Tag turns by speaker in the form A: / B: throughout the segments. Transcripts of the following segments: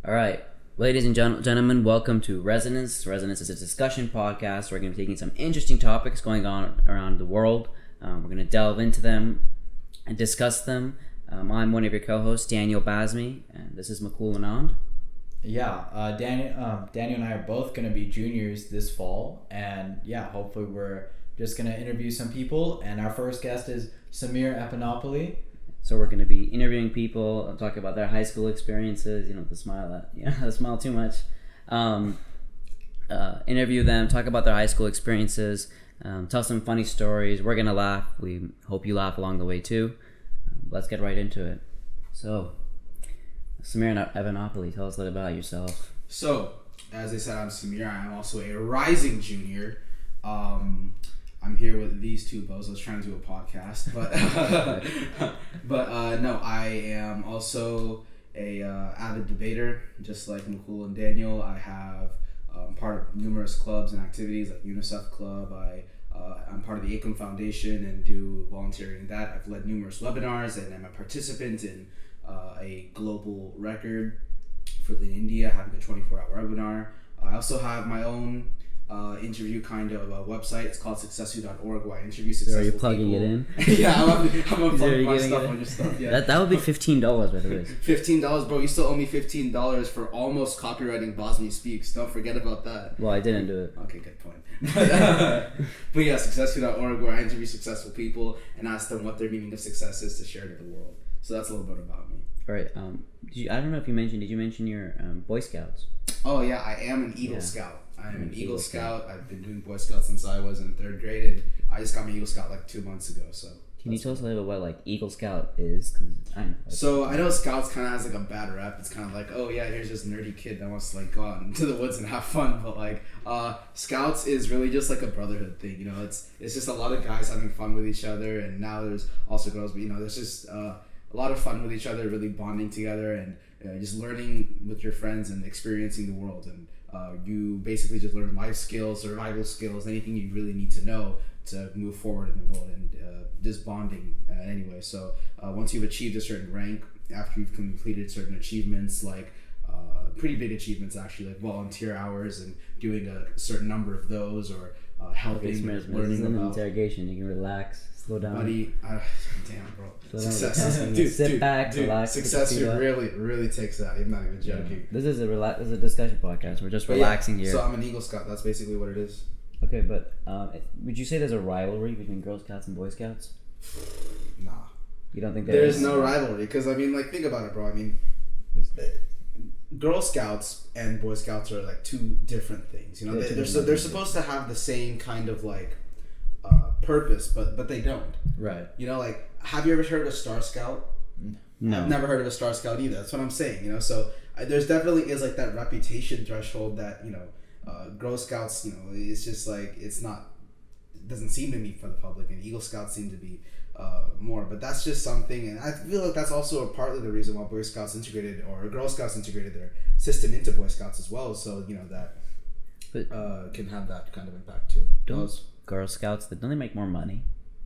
A: All right, ladies and gentlemen, welcome to Resonance. Resonance is a discussion podcast. We're going to be taking some interesting topics going on around the world. We're going to delve into them and discuss them. I'm one of your co-hosts, Daniel Basmi, and this is Makul Anand.
B: Yeah, Daniel and I are both going to be juniors this fall, and hopefully we're just going to interview some people, and our first guest is Samir Epanopoulos.
A: So we're going to be interviewing people, talk about their high school experiences, the smile too much. Interview them, talk about their high school experiences, tell some funny stories. We're going to laugh. We hope you laugh along the way too. Let's get right into it. So, Samir Epanopoulos, tell us a little about yourself.
C: So, as I said, I'm Samir. I'm also a rising junior. I'm here with these two bozos trying to do a podcast, but no, I am also a avid debater, just like Makul and Daniel. I have part of numerous clubs and activities like UNICEF Club. I'm part of the ACOM Foundation and do volunteering in that. I've led numerous webinars and I'm a participant in a global record for India, having a 24-hour webinar. I also have my own interview kind of a website. It's called Successview.org, where I interview successful
A: Are you plugging
C: people.
A: it in?
C: Yeah, I'm gonna plug my stuff on your stuff. Yeah.
A: That would be $15, by the way.
C: $15, bro. You still owe me $15 for almost copywriting Bosnia Speaks. Don't forget about that.
A: Well, I didn't do it.
C: Okay, good point. But yeah, Successview.org, where I interview successful people and ask them what their meaning of success is to share to the world. So that's a little bit about me.
A: All right. I don't know if you mentioned. Did you mention your Boy Scouts?
C: Oh yeah, I am an Eagle Scout. I'm an Eagle Scout. I've been doing Boy Scouts since I was in 3rd grade, and I just got my Eagle Scout like 2 months ago. So
A: can you tell us a little bit what Eagle Scout is?
C: I know Scouts kind of has like a bad rep. It's kind of like, oh yeah, here's this nerdy kid that wants to go out into the woods and have fun. But Scouts is really just like a brotherhood thing. It's just a lot of guys having fun with each other, and now there's also girls. But there's just a lot of fun with each other, really bonding together, and just learning with your friends and experiencing the world. And you basically just learn life skills, survival skills, anything you really need to know to move forward in the world, and just bonding anyway. So once you've achieved a certain rank, after you've completed certain achievements, like pretty big achievements actually, like volunteer hours and doing a certain number of those, or helping, learning
A: an
C: about
A: interrogation. You can relax, slow down.
C: Buddy, damn, bro.
A: Success.
C: Sit
A: back, relax.
C: Success really takes that. I'm not even joking.
A: This is a discussion podcast. We're just relaxing here.
C: So I'm an Eagle Scout. That's basically what it is.
A: Okay, but would you say there's a rivalry between Girl Scouts and Boy Scouts?
C: Nah.
A: You don't think
C: there's no rivalry? Because think about it, bro. Girl Scouts and Boy Scouts are like two different things. They're supposed to have the same kind of purpose, but they don't.
B: Right.
C: Have you ever heard of a Star Scout?
A: No.
C: I've never heard of a Star Scout either. That's what I'm saying. So there's definitely is like that reputation threshold that Girl Scouts. It's just like it doesn't seem to be for the public, and Eagle Scouts seem to be more. But that's just something, and I feel like that's also partly the reason why Boy Scouts integrated, or Girl Scouts integrated their system into Boy Scouts as well. So that can have that kind of impact too.
A: Girl Scouts, don't they make more money?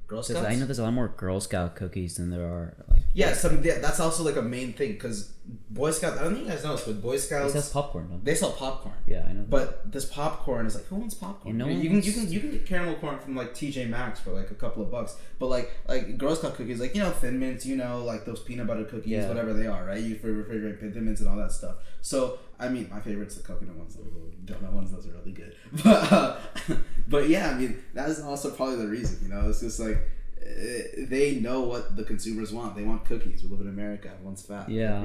C: Girl Scouts?
A: I know there's a lot more Girl Scout cookies than there are
C: Yes, that's also like a main thing, because Boy Scouts, I don't think you guys know this, but Boy Scouts,
A: they sell popcorn, don't they?
C: They sell popcorn.
A: Yeah, I know.
C: But this popcorn is like, who wants popcorn? You can get caramel corn from TJ Maxx for like a couple of bucks. But like Girl Scout cookies, Thin Mints, like those peanut butter cookies, whatever they are, right? You refrigerate Thin Mints and all that stuff. So my favorite's the coconut ones. Those donut ones, those are really good. But yeah, that is also probably the reason. It's just like, they know what the consumers want. They want cookies. We live in America. Everyone's fat.
A: Yeah.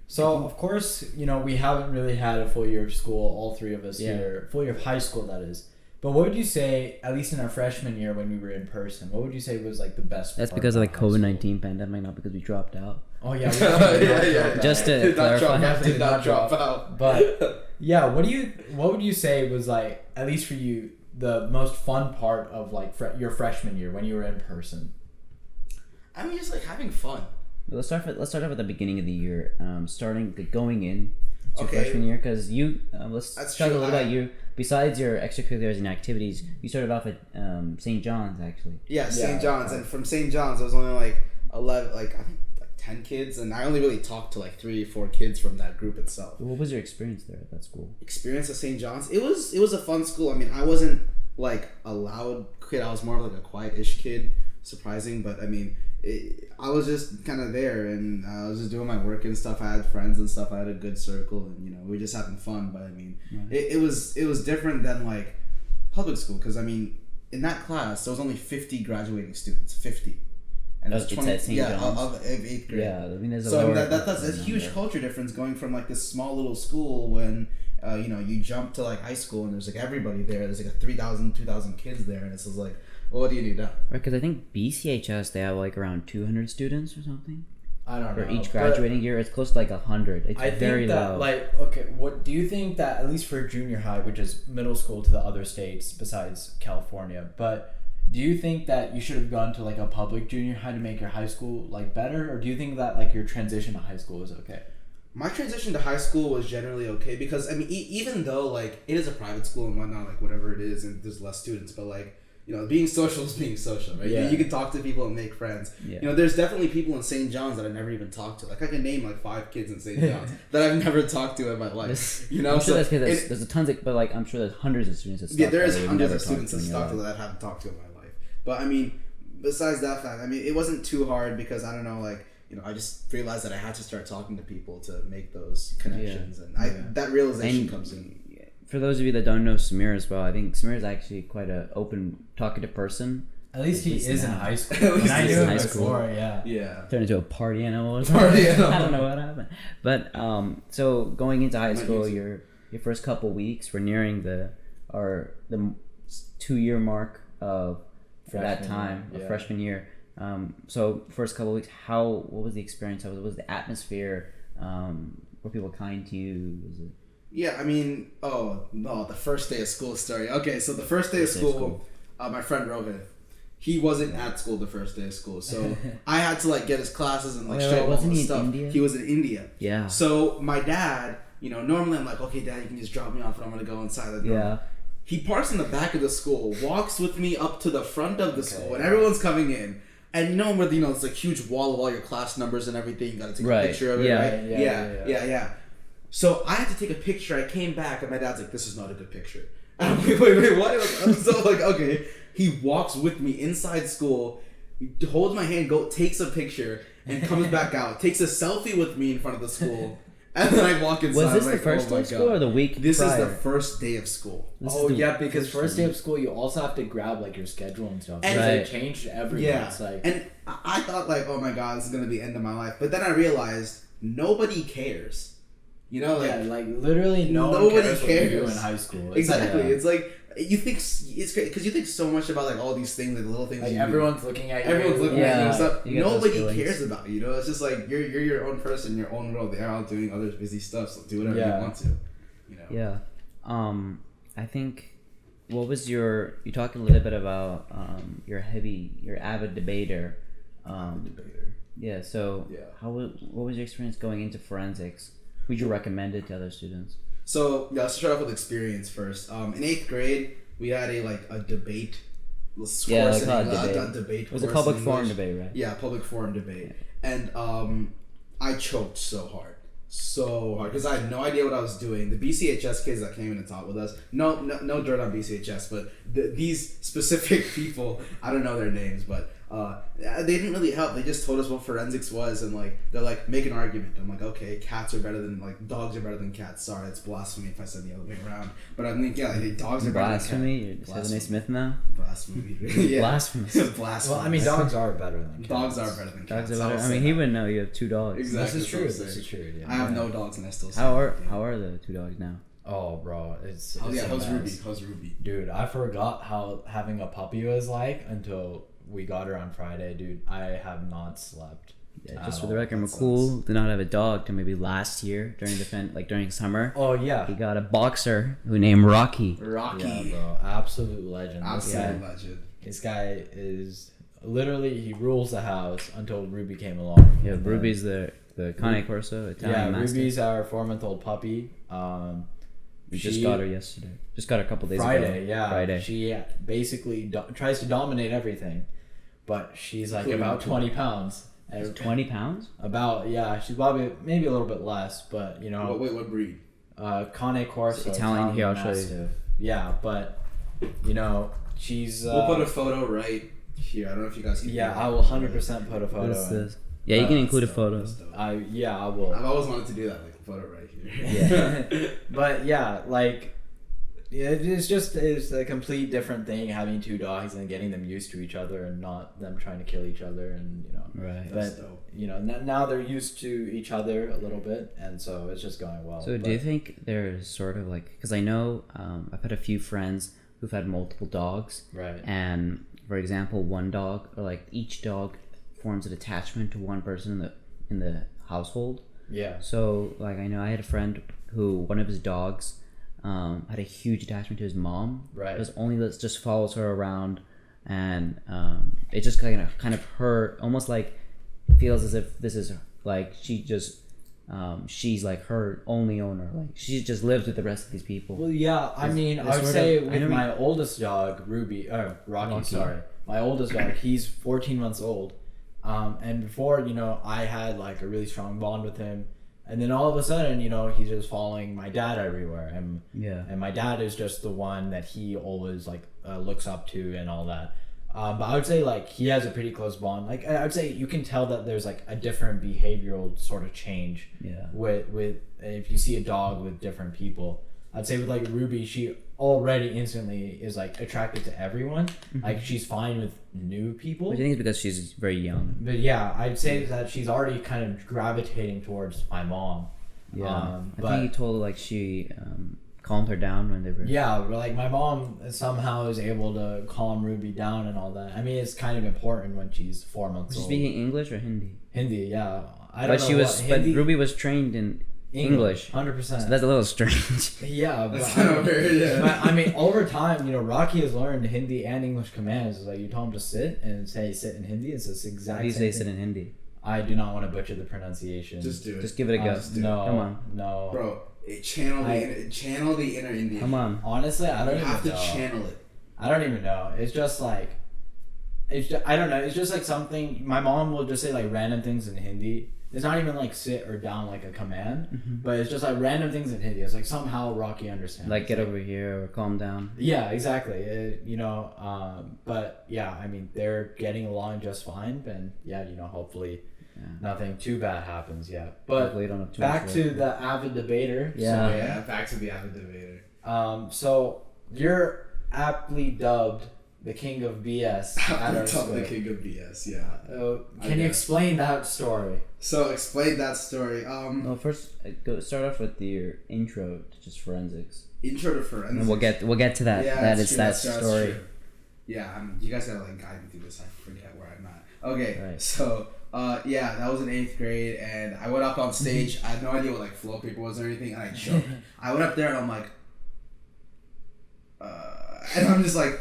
B: So of course, we haven't really had a full year of school, all three of us here, full year of high school, that is. But what would you say, at least in our freshman year when we were in person, what would you say was the best?
A: That's because of the COVID-19 pandemic, not because we dropped out.
B: Oh yeah.
A: Just to clarify,
C: did not drop out.
B: But yeah, what would you say was at least for you, the most fun part of your freshman year when you were in person?
C: Just having fun.
A: Let's start off at the beginning of the year, going in to freshman year, because let's talk a little about you. Besides your extracurriculars and activities, you started off at St. John's, actually.
C: Yeah, St. John's, and from St. John's I was only 11, I think 10 kids, and I only really talked to like 3 or 4 kids from that group itself.
A: What was your experience there at that school?
C: Experience at St. John's, it was a fun school. I mean, I wasn't like a loud kid. I was more of like a quiet-ish kid. Surprising, but I mean, I was just kind of there, and I was just doing my work and stuff. I had friends and stuff. I had a good circle, and we were just having fun. But I mean, it was different than like public school, because I mean, in that class there was only 50 graduating students, 50. And
A: that's 20, of
C: 8th grade.
A: Yeah, I mean, there's
C: that's a huge culture difference going from like this small little school when you jump to like high school and there's like everybody there. There's like 3,000, 2,000 kids there, and it's just like, well, what do you do now?
A: Right, because I think BCHS they have like around 200 students or something.
B: I don't know.
A: For each graduating year, it's close to like 100. It's very low.
B: What do you think that, at least for junior high, which is middle school to the other states besides California, but do you think that you should have gone to like a public junior high to make your high school like better, or do you think that like your transition to high school was okay?
C: My transition to high school was generally okay, because I mean, even though like it is a private school and whatnot, like whatever it is, and there's less students, but like, being social is being social, right?
B: Yeah.
C: You can talk to people and make friends.
A: Yeah.
C: There's definitely people in St. John's that I never even talked to. Like, I can name like 5 kids in St. John's that I've never talked to in my life.
A: I'm sure there's a tons of, but like I'm sure there's hundreds of students that
C: there is hundreds of students that I haven't talked to in my life. But I mean, besides that fact, I mean, it wasn't too hard, because I don't know, like, I just realized that I had to start talking to people to make those connections, and that realization comes in.
A: For those of you that don't know Samir as well, I think Samir is actually quite an open, talkative person.
B: At least he is in high school. When I knew him before,
C: yeah.
A: Turned into a party animal or something. I don't know what happened. But so going into high school, your first couple weeks, we're nearing the 2-year mark of freshman year. So first couple weeks, what was the experience? What was the atmosphere? Were people kind to you? Was it?
C: Yeah, I mean, the first day of school story. Okay, so the first day of school, my friend Rohit, he wasn't at school the first day of school, so I had to like get his classes and like show him all the stuff. India? He was in India.
A: Yeah.
C: So my dad, normally I'm like, okay, Dad, you can just drop me off and I'm gonna go inside the door.
A: Yeah.
C: He parks in the back of the school, walks with me up to the front of the school, and everyone's coming in. And where it's like huge wall of all your class numbers and everything. You gotta take a picture of it, right? Yeah. So I had to take a picture. I came back and my dad's like, "This is not a good picture." And I'm like, wait, what? I'm so like, okay. He walks with me inside school, holds my hand, takes a picture, and comes back out, takes a selfie with me in front of the school. And then I walk inside.
A: Was this the first day of school or the week
C: This
A: prior?
C: is the first day of school.
B: Because first day of school, you also have to grab like your schedule and stuff.
C: And
B: they changed everything.
C: Yeah.
B: It's like,
C: and I thought like, oh my God, this is going to be the end of my life. But then I realized nobody cares.
B: Literally nobody cares what you do in high school.
C: Exactly. It's like, you think it's great because you think so much about like all these things, like the little things.
B: Like everyone's looking at you.
C: Everyone's looking at you and stuff. Nobody cares about you. It's just like you're your own person, your own world. They're out doing other busy stuff, so do whatever you want to.
A: Yeah. I think. What was you talked a little bit about your avid debater. Yeah. So what was your experience going into forensics? Would you recommend it to other students?
C: So let's start off with experience first. In 8th grade, we had a debate. Course a debate.
A: It was a public forum debate, right?
C: Yeah, public forum debate, and I choked so hard because I had no idea what I was doing. The BCHS kids that came in and taught with us, no dirt on BCHS, but these specific people, I don't know their names, but they didn't really help. They just told us what forensics was, and like they're like, make an argument. I'm like, okay, dogs are better than cats. Sorry, it's blasphemy if I said the other way around. But I'm like, dogs are
A: blasphemy.
C: Better than cats.
A: You're Stephen A. Smith now.
C: Blasphemy. Yeah.
A: Blasphemous.
C: Blasphemous.
B: Well, I mean, dogs are better than cats.
C: Dogs are better than cats.
A: Dogs are better. I mean, he would know. You have 2 dogs.
C: Exactly.
B: This is true. Yeah.
C: I have no dogs, and I still.
A: How are the 2 dogs now?
B: Oh, bro, it's
C: how's Ruby?
B: Dude, I forgot how having a puppy was like until we got her on Friday, dude. I have not slept.
A: Yeah, just for the record, McCool did not have a dog till maybe last year during summer.
B: Oh yeah,
A: he got a boxer who named Rocky.
B: Yeah, bro, absolute legend.
C: Legend.
B: This guy is literally, he rules the house until Ruby came along.
A: Yeah, Ruby's the Cane Corso Italian mastiff.
B: Ruby's our 4-month-old puppy.
A: We just got her yesterday. Just got her a couple days ago.
B: Friday. She basically tries to dominate everything, but she's like about 20 pounds. And
A: 20 pounds?
B: about, yeah, she's probably maybe a little bit less, but you know.
C: What breed?
B: Cane Corso.
A: Italian. Here, I'll show you.
B: Mastiff. Yeah, but you know, she's.
C: We'll put a photo right here. I don't know if you guys can.
B: Yeah, I will 100% put a photo.
A: What is this? Yeah, you can include a photo.
B: I will.
C: I've always wanted to do that, like a photo right here.
B: Yeah. But yeah, like it's a complete different thing having two dogs and getting them used to each other and not them trying to kill each other, and you know.
A: Right.
B: But you know, now they're used to each other a little bit, and so it's just going well.
A: So do you think there's sort of like, because I know I've had a few friends who've had multiple dogs,
B: right?
A: And for example, one dog, or like each dog forms an attachment to one person in the household.
B: Yeah.
A: So like I know I had a friend who one of his dogs had a huge attachment to his mom.
B: Right.
A: It was only that just follows her around, and it just kind of her almost like feels as if this is like she's like her only owner. Like she just lives with the rest of these people.
B: Well, yeah. I mean, I would say with my oldest dog, Rocky. Sorry, my oldest dog. He's 14 months old. And before, you know, I had like a really strong bond with him, and then all of a sudden, you know, he's just following my dad everywhere, and my dad is just the one that he always like looks up to and all that. But I would say like he has a pretty close bond. Like I would say you can tell that there's like a different behavioral sort of change.
A: Yeah.
B: With if you see a dog with different people, I'd say with like Ruby, she already instantly is like attracted to everyone. Mm-hmm. Like she's fine with new people.
A: I think it's because she's very young.
B: But yeah, I'd say that she's already kind of gravitating towards my mom.
A: Yeah. I think you told her like she calmed her down when they were.
B: Yeah, like my mom somehow is able to calm Ruby down and all that. I mean, it's kind of important when she's 4 months
A: old.
B: old.
A: Speaking English or Hindi?
B: Hindi, yeah.
A: But Ruby was trained in English.
B: 100%.
A: So that's a little strange.
B: Yeah, but
C: that's kind of weird. Yeah.
B: But I mean, over time, you know, Rocky has learned Hindi and English commands. It's like you tell him to sit and say sit in Hindi. It's this exact.
A: How do you say sit in Hindi?
B: I do not want to butcher the pronunciation.
C: Just do it.
A: Just give it a go.
B: No,
A: come on,
B: no,
C: bro. Channel the inner Indian.
A: Come on.
B: Honestly, I don't even know.
C: You have to channel it.
B: I don't even know. It's just like, I don't know. It's just like something. My mom will just say like random things in Hindi. It's not even like sit or down like a command, but it's just like random things in Hindi. It's like somehow Rocky understands.
A: Like get over here or calm down.
B: Yeah, exactly. But yeah, I mean they're getting along just fine, and yeah, you know, hopefully. Yeah. Nothing too bad happens yet. But back to the avid debater.
A: Yeah.
C: So, yeah, back to the avid debater.
B: So you're aptly dubbed the king of BS.
C: The king of BS, yeah.
B: Can you explain that story?
C: So explain that story.
A: Well, first start off with your intro to just forensics.
C: Intro to forensics.
A: And we'll get to that.
C: Yeah,
A: that story.
C: True. Yeah, you guys gotta like guide me through this. I forget where I'm at. Okay,
A: right.
C: So. Yeah, that was in 8th grade, and I went up on stage. I had no idea what like flow paper was or anything, and I choked. I went up there and I'm like, and I'm just like,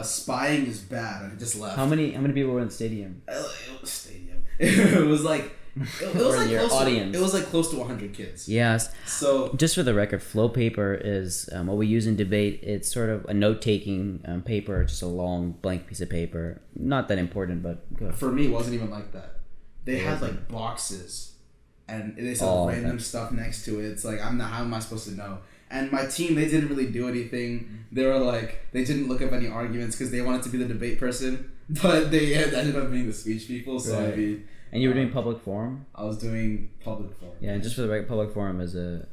C: spying is bad, and I just left.
A: How many people were in the stadium?
C: It was stadium. It was like. It was like
A: your audience.
C: It was like close to 100 kids.
A: Yes.
C: So
A: just for the record, flow paper is what we use in debate. It's sort of a note-taking paper, just a long blank piece of paper. Not that important, but good.
C: For me, it wasn't even like that. They had like boxes, and they said random stuff next to it. It's like how am I supposed to know? And my team, they didn't really do anything. They were like, they didn't look up any arguments because they wanted to be the debate person, but they ended up being the speech people. So
A: right.
C: I'd be.
A: And you were doing public forum?
C: I was doing public forum.
A: Yeah, and just for the record, public forum is a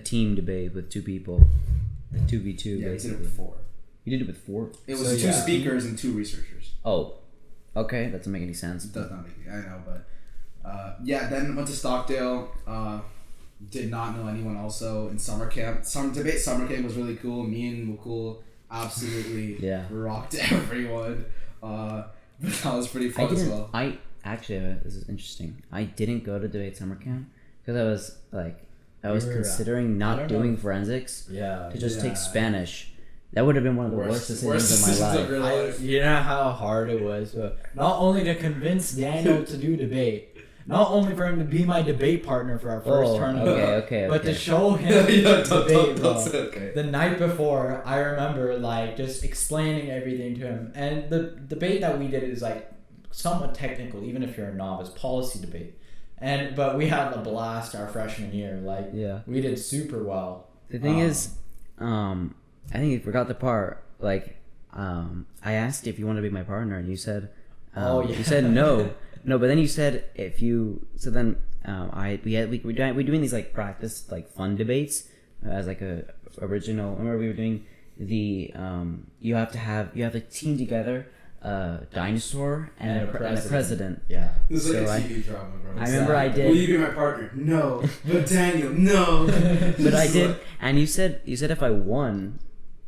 A: team debate with two people, a 2v2 basically.
C: Yeah, I did it with 4.
A: You did it with 4?
C: It was 2 speakers and 2 researchers.
A: Oh, okay, that doesn't make any sense.
C: It does not make any. I know, but then went to Stockdale. Did not know anyone also in summer camp. Summer camp was really cool. Me and Mukul absolutely rocked everyone. But that was pretty fun as well.
A: Actually, this is interesting. I didn't go to debate summer camp because I was considering not doing forensics.
B: Yeah.
A: To just take Spanish. That would have been one of the worst decisions of my life.
B: You know how hard it was. Not only to convince Daniel to do debate, not only for him to be my debate partner for our first tournament, but to show him debate, bro. The night before, I remember just explaining everything to him. And the debate that we did is somewhat technical, even if you're a novice, policy debate. But we had a blast our freshman year. Like,
A: Yeah.
B: we did super well.
A: The thing is, I think you forgot the part. Like, I asked if you want to be my partner, and you said, you said no, no. But then you said if you. So then, we're doing these like practice like fun debates as like a original. I remember we were doing the you have to team together a dinosaur and a president.
B: Yeah.
C: This is like
A: So
C: a TV drama, bro.
A: I remember I did.
C: Will you be my partner? No. But Daniel, no.
A: But I did, and you said if I won,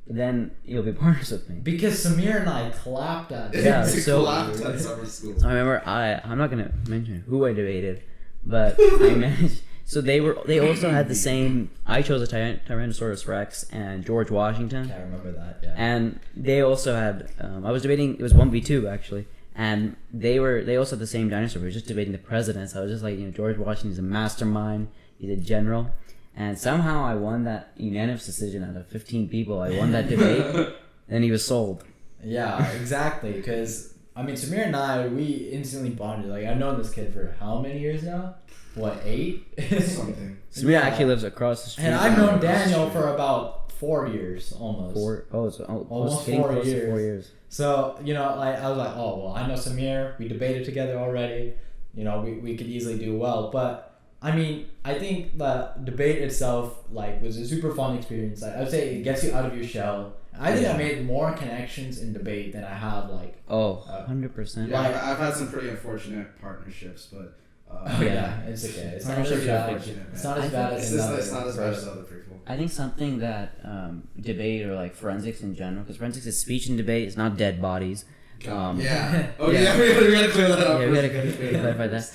A: then you'll be partners with me.
B: Because Samir and I clapped at it.
A: Yeah,
C: It's
A: so-
C: collapsed at summer school.
A: I remember I'm not gonna mention who I debated, but I managed. So they also had the same. I chose a Tyrannosaurus Rex and George Washington,
B: I remember that, yeah.
A: and they also had. I was debating. It was 1v2 actually, and they also had the same dinosaur. We were just debating the presidents. I was just like, George Washington's a mastermind. He's a general, and somehow I won that unanimous decision out of 15 people. I won that debate, and he was sold.
B: Yeah, exactly. Because, I mean, Samir and I, we instantly bonded. Like, I've known this kid for how many years now? What, 8?
C: Something.
A: Samir actually lives across the street.
B: And I've known Daniel for about 4 years, almost.
A: Almost
B: Getting
A: 4
B: close to
A: years.
B: 4 years. So, like, I was like, oh, well, I know Samir. We debated together already. We could easily do well. But, I mean, I think the debate itself, like, was a super fun experience. Like, I would say it gets you out of your shell. I think I made more connections in debate than I have, like...
A: 100%.
C: Yeah, I've had some pretty unfortunate partnerships, but...
B: it's okay. It's not as bad. It's not as bad as
C: It's not as bad as other people.
A: I think something that debate or like forensics in general, because forensics is speech and debate, it's not dead bodies.
C: Yeah. Oh yeah, we gotta clear that up.
A: Yeah, we gotta clarify that.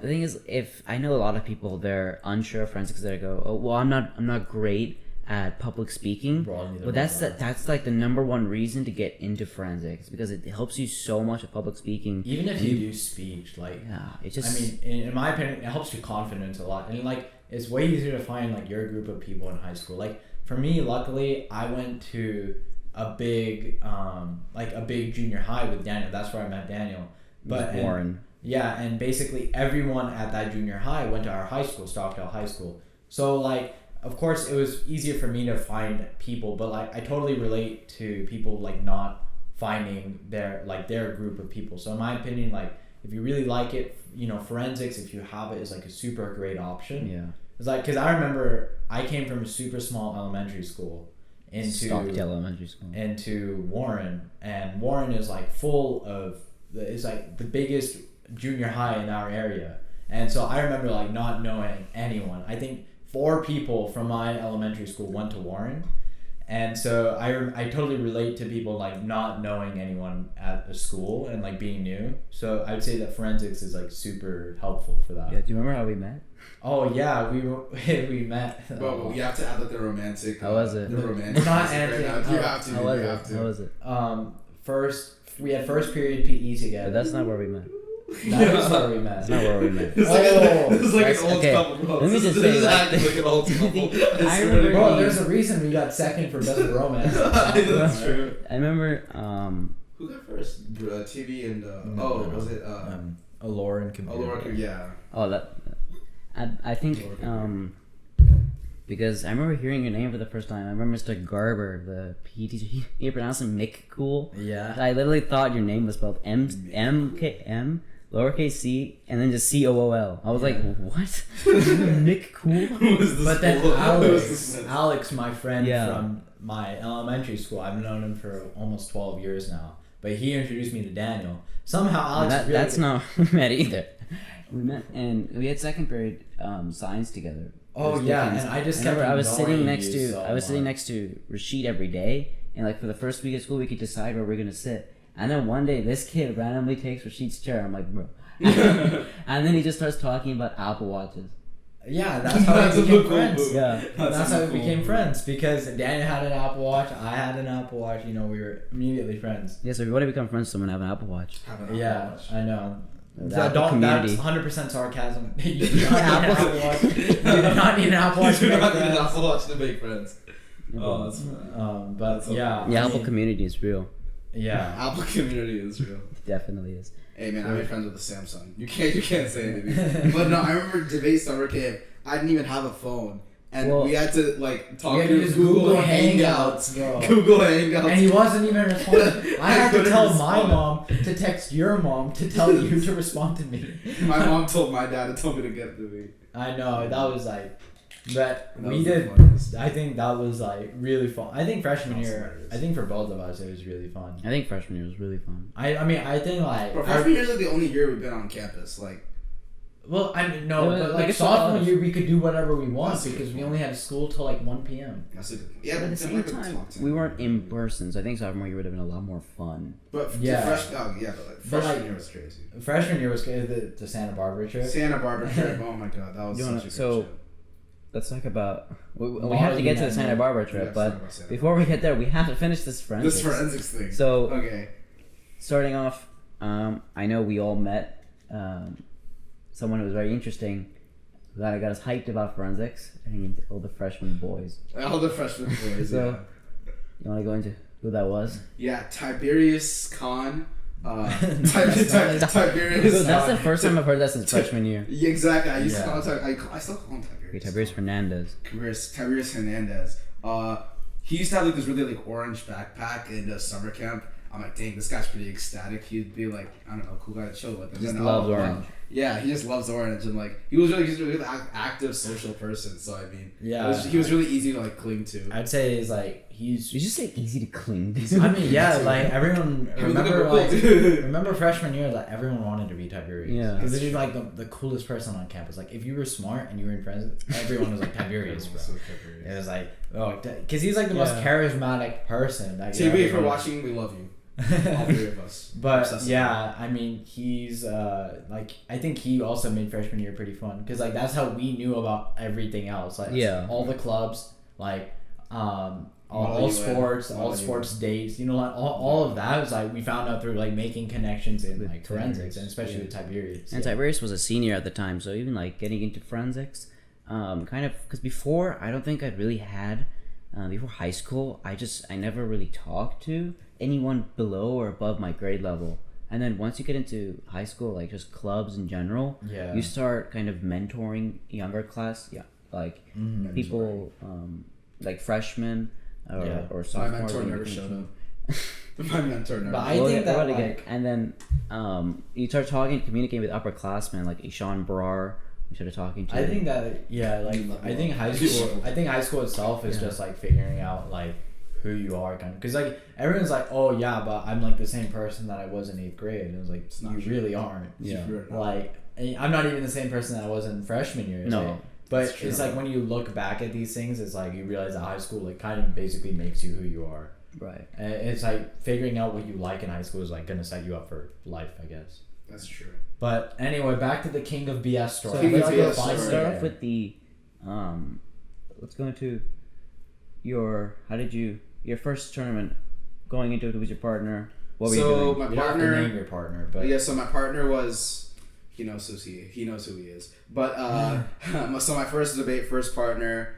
A: The thing is, if I know a lot of people, they're unsure of forensics, that go, oh well, I'm not great at public speaking, but that's like the number one reason to get into forensics, because it helps you so much at public speaking.
B: Even if you do speech, like,
A: it just.
B: I mean, in my opinion, it helps your confidence a lot, and like it's way easier to find like your group of people in high school. Like for me, luckily, I went to a big junior high with Daniel. That's where I met Daniel. But
A: Warren.
B: And basically everyone at that junior high went to our high school, Stockdale High School. So like. Of course, it was easier for me to find people, but like I totally relate to people like not finding their group of people. So in my opinion, like if you really like it, forensics, if you have it, is like a super great option.
A: Yeah.
B: It's like, because I remember I came from a super small elementary school into
A: Stockdale Elementary School
B: into Warren, and Warren is like full of it's like the biggest junior high in our area, and so I remember like not knowing anyone. I think 4 people from my elementary school went to Warren, and so I totally relate to people like not knowing anyone at a school and like being new. So I would say that forensics is like super helpful for that.
A: Yeah, do you remember how we met?
B: Oh yeah, we met.
C: Well, you have to add that they're romantic.
A: How was it?
C: The romantic.
B: Not
C: right now.
B: anything.
C: You have to.
A: How was it?
B: We had first period PE together.
A: But that's not where we met.
B: That is where we met.
A: That's not where we met.
C: This is like an old
A: okay.
C: couple, bro.
A: Let me just
C: This
A: say,
C: is
A: like,
C: acting like an old couple.
A: I remember.
B: Bro, there's a reason we got second for best romance.
C: That's true.
A: I remember.
C: Who got first? TV and was it
B: Allure and computer.
C: Allure? Yeah.
A: Oh, that. I think because I remember hearing your name for the first time. I remember Mr. Garber, the PE teacher. He pronounced it Mick Cool.
B: Yeah.
A: I literally thought your name was spelled M lowercase c and then just COOL. I was like, what? Mick Cool?
B: But then Alex, my friend from my elementary school, I've known him for almost 12 years now. But he introduced me to Daniel. Somehow Alex.
A: That's not we met either. We met and we had second period science together.
B: Oh yeah, and I just kept.
A: I was sitting next to
B: sitting
A: next to Rashid every day, and like for the first week of school, we could decide where we're gonna sit. And then one day, this kid randomly takes Rashid's chair. I'm like, bro. And then he just starts talking about Apple Watches.
B: Yeah, that's how we became friends.
A: Yeah,
B: that's how we became friends, because Daniel had an Apple Watch, I had an Apple Watch. We were immediately friends.
A: Yeah, so if you want to become friends with someone, have an Apple Watch.
B: I know.
A: That's
B: 100% sarcasm. You do not need an Apple Watch. You do not need an Apple Watch to make friends.
C: Apple Watch to make friends. Oh, that's
B: but yeah.
A: Yeah, Apple community is real.
B: Yeah.
C: Apple community is real.
A: It definitely is.
C: Hey man, I made friends with the Samsung. You can't say anything. But no, I remember debate summer camp. I didn't even have a phone. And we had to like talk through Google Hangouts. Google Hangouts.
B: And he wasn't even responding. I had to tell my mom to text your mom to tell you to respond to me.
C: My mom told my dad and told me to get to me.
B: I know, that was like, but we did. I think that was like really fun. I think freshman year, I think for both of us, it was really fun.
A: I think freshman year was really fun.
B: I mean, I think like.
C: But freshman year is like the only year we've been on campus. Like.
B: Well, I mean, no, but like sophomore year, we could do whatever we want because we only had school till like 1 p.m.
C: That's a good point. Yeah,
A: but at the same time, we weren't in person, so I think sophomore year would have been a lot more fun.
C: But freshman year was crazy.
B: Freshman year was the Santa Barbara trip.
C: Santa Barbara trip. Oh my god, that was such a good trip.
A: Let's talk about. We have to get to the Santa Barbara trip, but before we get there, we have to finish this forensics.
C: This forensics thing.
A: So
C: okay,
A: starting off, I know we all met. Someone who was very interesting that got us hyped about forensics. I think all the freshman boys.
C: All the freshman boys.
A: So, you want to go into who that was?
C: Yeah, Tiberius Khan. Tiberius.
A: That's the first time I've heard that since freshman year.
C: Yeah, exactly. I used to call him. I still call him Tiberius.
A: Okay, Tiberius Hernandez.
C: Tiberius Hernandez. He used to have like this really like orange backpack in the summer camp. I'm like, dang, this guy's pretty ecstatic. He'd be like, I don't know, cool guy to chill with.
A: He just loves orange.
C: Yeah, he just loves orange, and like he's a really active social person. So I mean, he was really easy to like cling to.
B: I'd say is like he's.
A: Did you say easy to cling to?
B: I mean, yeah, like everyone remember freshman year, like everyone wanted to be Tiberius.
A: Yeah,
B: because he's like the coolest person on campus. Like if you were smart and you were in friends, everyone was like Tiberius, bro. It was like because he's like the most charismatic person. Like,
C: TV, if you're watching, we love you. All three of us.
B: But yeah, I mean, he's like I think he also made freshman year pretty fun because like that's how we knew about everything else. Like all the clubs, like all sports dates. You know, like all of that was like we found out through like making connections in like forensics and especially with Tiberius.
A: And Tiberius was a senior at the time, so even like getting into forensics, kind of because before I don't think I'd really had before high school. I never really talked to anyone below or above my grade level, and then once you get into high school, like just clubs in general, you start kind of mentoring younger class, like people like freshmen or sophomores.
C: My mentor never showed up. My mentor never.
B: But I think that like,
A: and then you start talking, communicating with upperclassmen like Ishan Brar. We started talking to.
B: I think that I think high school itself is just like figuring out like who you are kind of because like everyone's like, oh yeah, but I'm like the same person that I was in 8th grade, and it was like you really aren't. Like I'm not even the same person that I was in freshman year.
A: No,
B: but it's like when you look back at these things, it's like you realize that high school like kind of basically makes you who you are.
A: Right.
B: And it's like figuring out what you like in high school is like gonna set you up for life, I guess.
C: That's true.
B: But anyway, back to the King of BS story.
A: So let's start off with the let's go into your first tournament going into it with your partner. What were you doing?
C: My partner,
B: you don't have to name your partner, but
C: so my partner was he knows who he is. But so my first partner,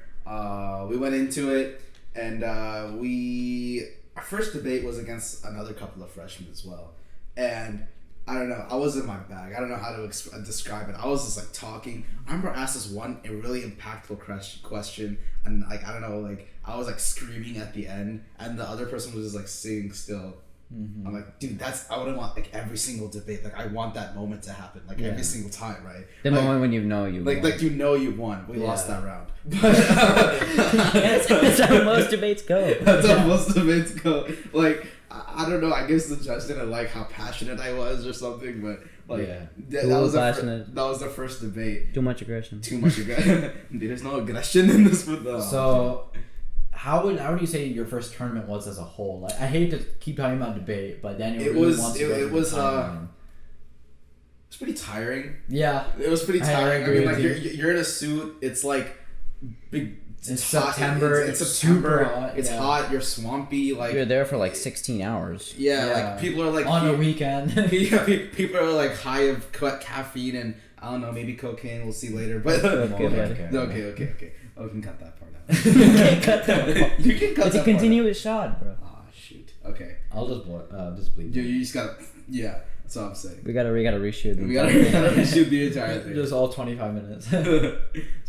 C: we went into it, and our first debate was against another couple of freshmen as well, and I don't know. I was in my bag. I don't know how to describe it. I was just like talking. I remember I asked this a really impactful question, and like I don't know, like I was like screaming at the end, and the other person was just like sitting still. Mm-hmm. I'm like, dude, I would want like every single debate. Like I want that moment to happen, like every single time, right?
A: The moment when you know you won.
C: Like you know you won. We lost that round.
A: That's how most debates go.
C: That's how most debates go. Like. I don't know. I guess the judge didn't like how passionate I was or something, but like that was the first debate.
A: Too much aggression.
C: There's no aggression in this with the.
B: So, how would you say your first tournament was as a whole? Like, I hate to keep talking about debate, but Daniel
C: it was pretty tiring.
B: Yeah,
C: it was pretty tiring. I mean, like you're in a suit. It's like big.
B: It's September.
C: It's September. Hot, it's hot. You're swampy. Like
A: you're there for like 16 hours.
C: Yeah, like people are like
B: on a weekend.
C: People are like high of caffeine and I don't know, maybe cocaine. We'll see later. But okay. Oh, we can cut that part out.
A: You can cut that part.
C: You can cut
A: it's
C: that
A: a continuous shot, bro.
C: Oh shoot. Okay.
B: I'll just bleep.
C: You just gotta That's all I'm saying.
A: We gotta reshoot.
C: We gotta reshoot the entire thing.
B: Just all 25 minutes.
A: Okay.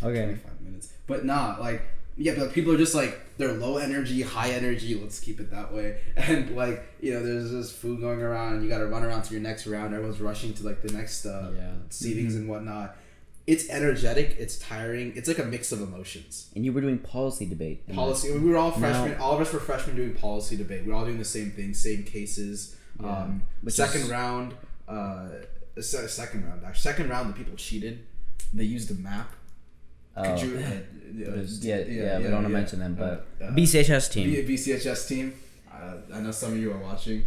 C: 25 minutes. But nah, like, yeah, but people are just like, they're low energy, high energy, let's keep it that way. And like, you know, there's this food going around and you gotta run around to your next round. Everyone's rushing to like the next seatings and whatnot. It's energetic, it's tiring, it's like a mix of emotions.
A: And you were doing policy debate.
C: Policy, we were all freshmen, all of us were freshmen doing policy debate. We were all doing the same thing, same cases. Second round, second round, the people cheated. They used a map.
A: Oh. We don't want to mention them, but BCHS team.
C: BCHS team. I know some of you are watching.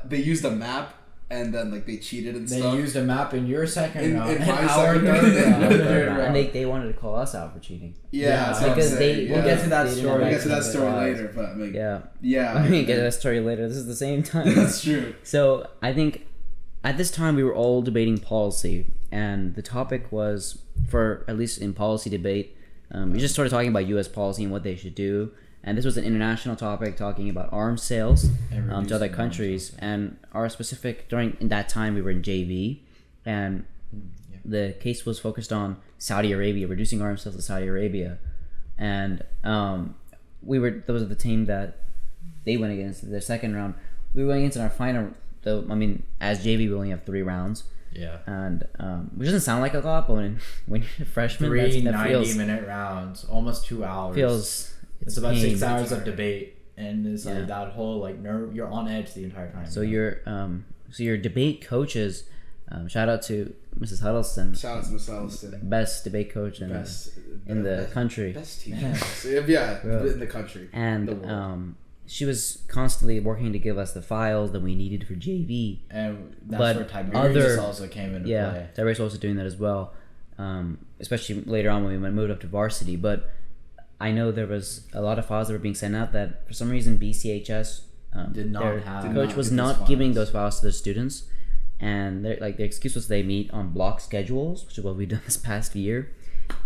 C: They used a map and then like they cheated and stuff.
B: They used a map in your second round.
C: In my second round.
A: And they wanted to call us out for cheating.
C: Yeah,
A: because
B: we'll get to that story.
C: We'll get to that story later, but like,
A: yeah.
C: I
A: mean, get to that story later. This is the same time.
C: That's true.
A: So I think at this time we were all debating policy, and the topic was, for at least in policy debate, we just started talking about U.S. policy and what they should do. And this was an international topic, talking about arms sales to other countries. And our specific, in that time, we were in JV, and the case was focused on Saudi Arabia, reducing arms sales to Saudi Arabia. And those are the team that they went against their second round. We went against in our final, though. I mean, as JV, we only have 3 rounds.
B: Yeah.
A: And which doesn't sound like a lot, but when you're a freshman,
B: 3 90-minute rounds, almost 2 hours. It's about 6 hours of debate, and it's like that whole like nerve. You're on edge the entire time.
A: So your debate coaches, shout out to Mrs. Huddleston.
C: Shout out to Mrs. Huddleston.
A: Best debate coach in the country.
C: Best teacher. In the country.
A: And she was constantly working to give us the files that we needed for JV.
B: And that's where Tiberius also came into play.
A: Yeah, Tiberius was also doing that as well, especially later on when we moved up to varsity. But I know there was a lot of files that were being sent out that for some reason BCHS coach was not giving those files to the students, and the excuse was they meet on block schedules, which is what we've done this past year,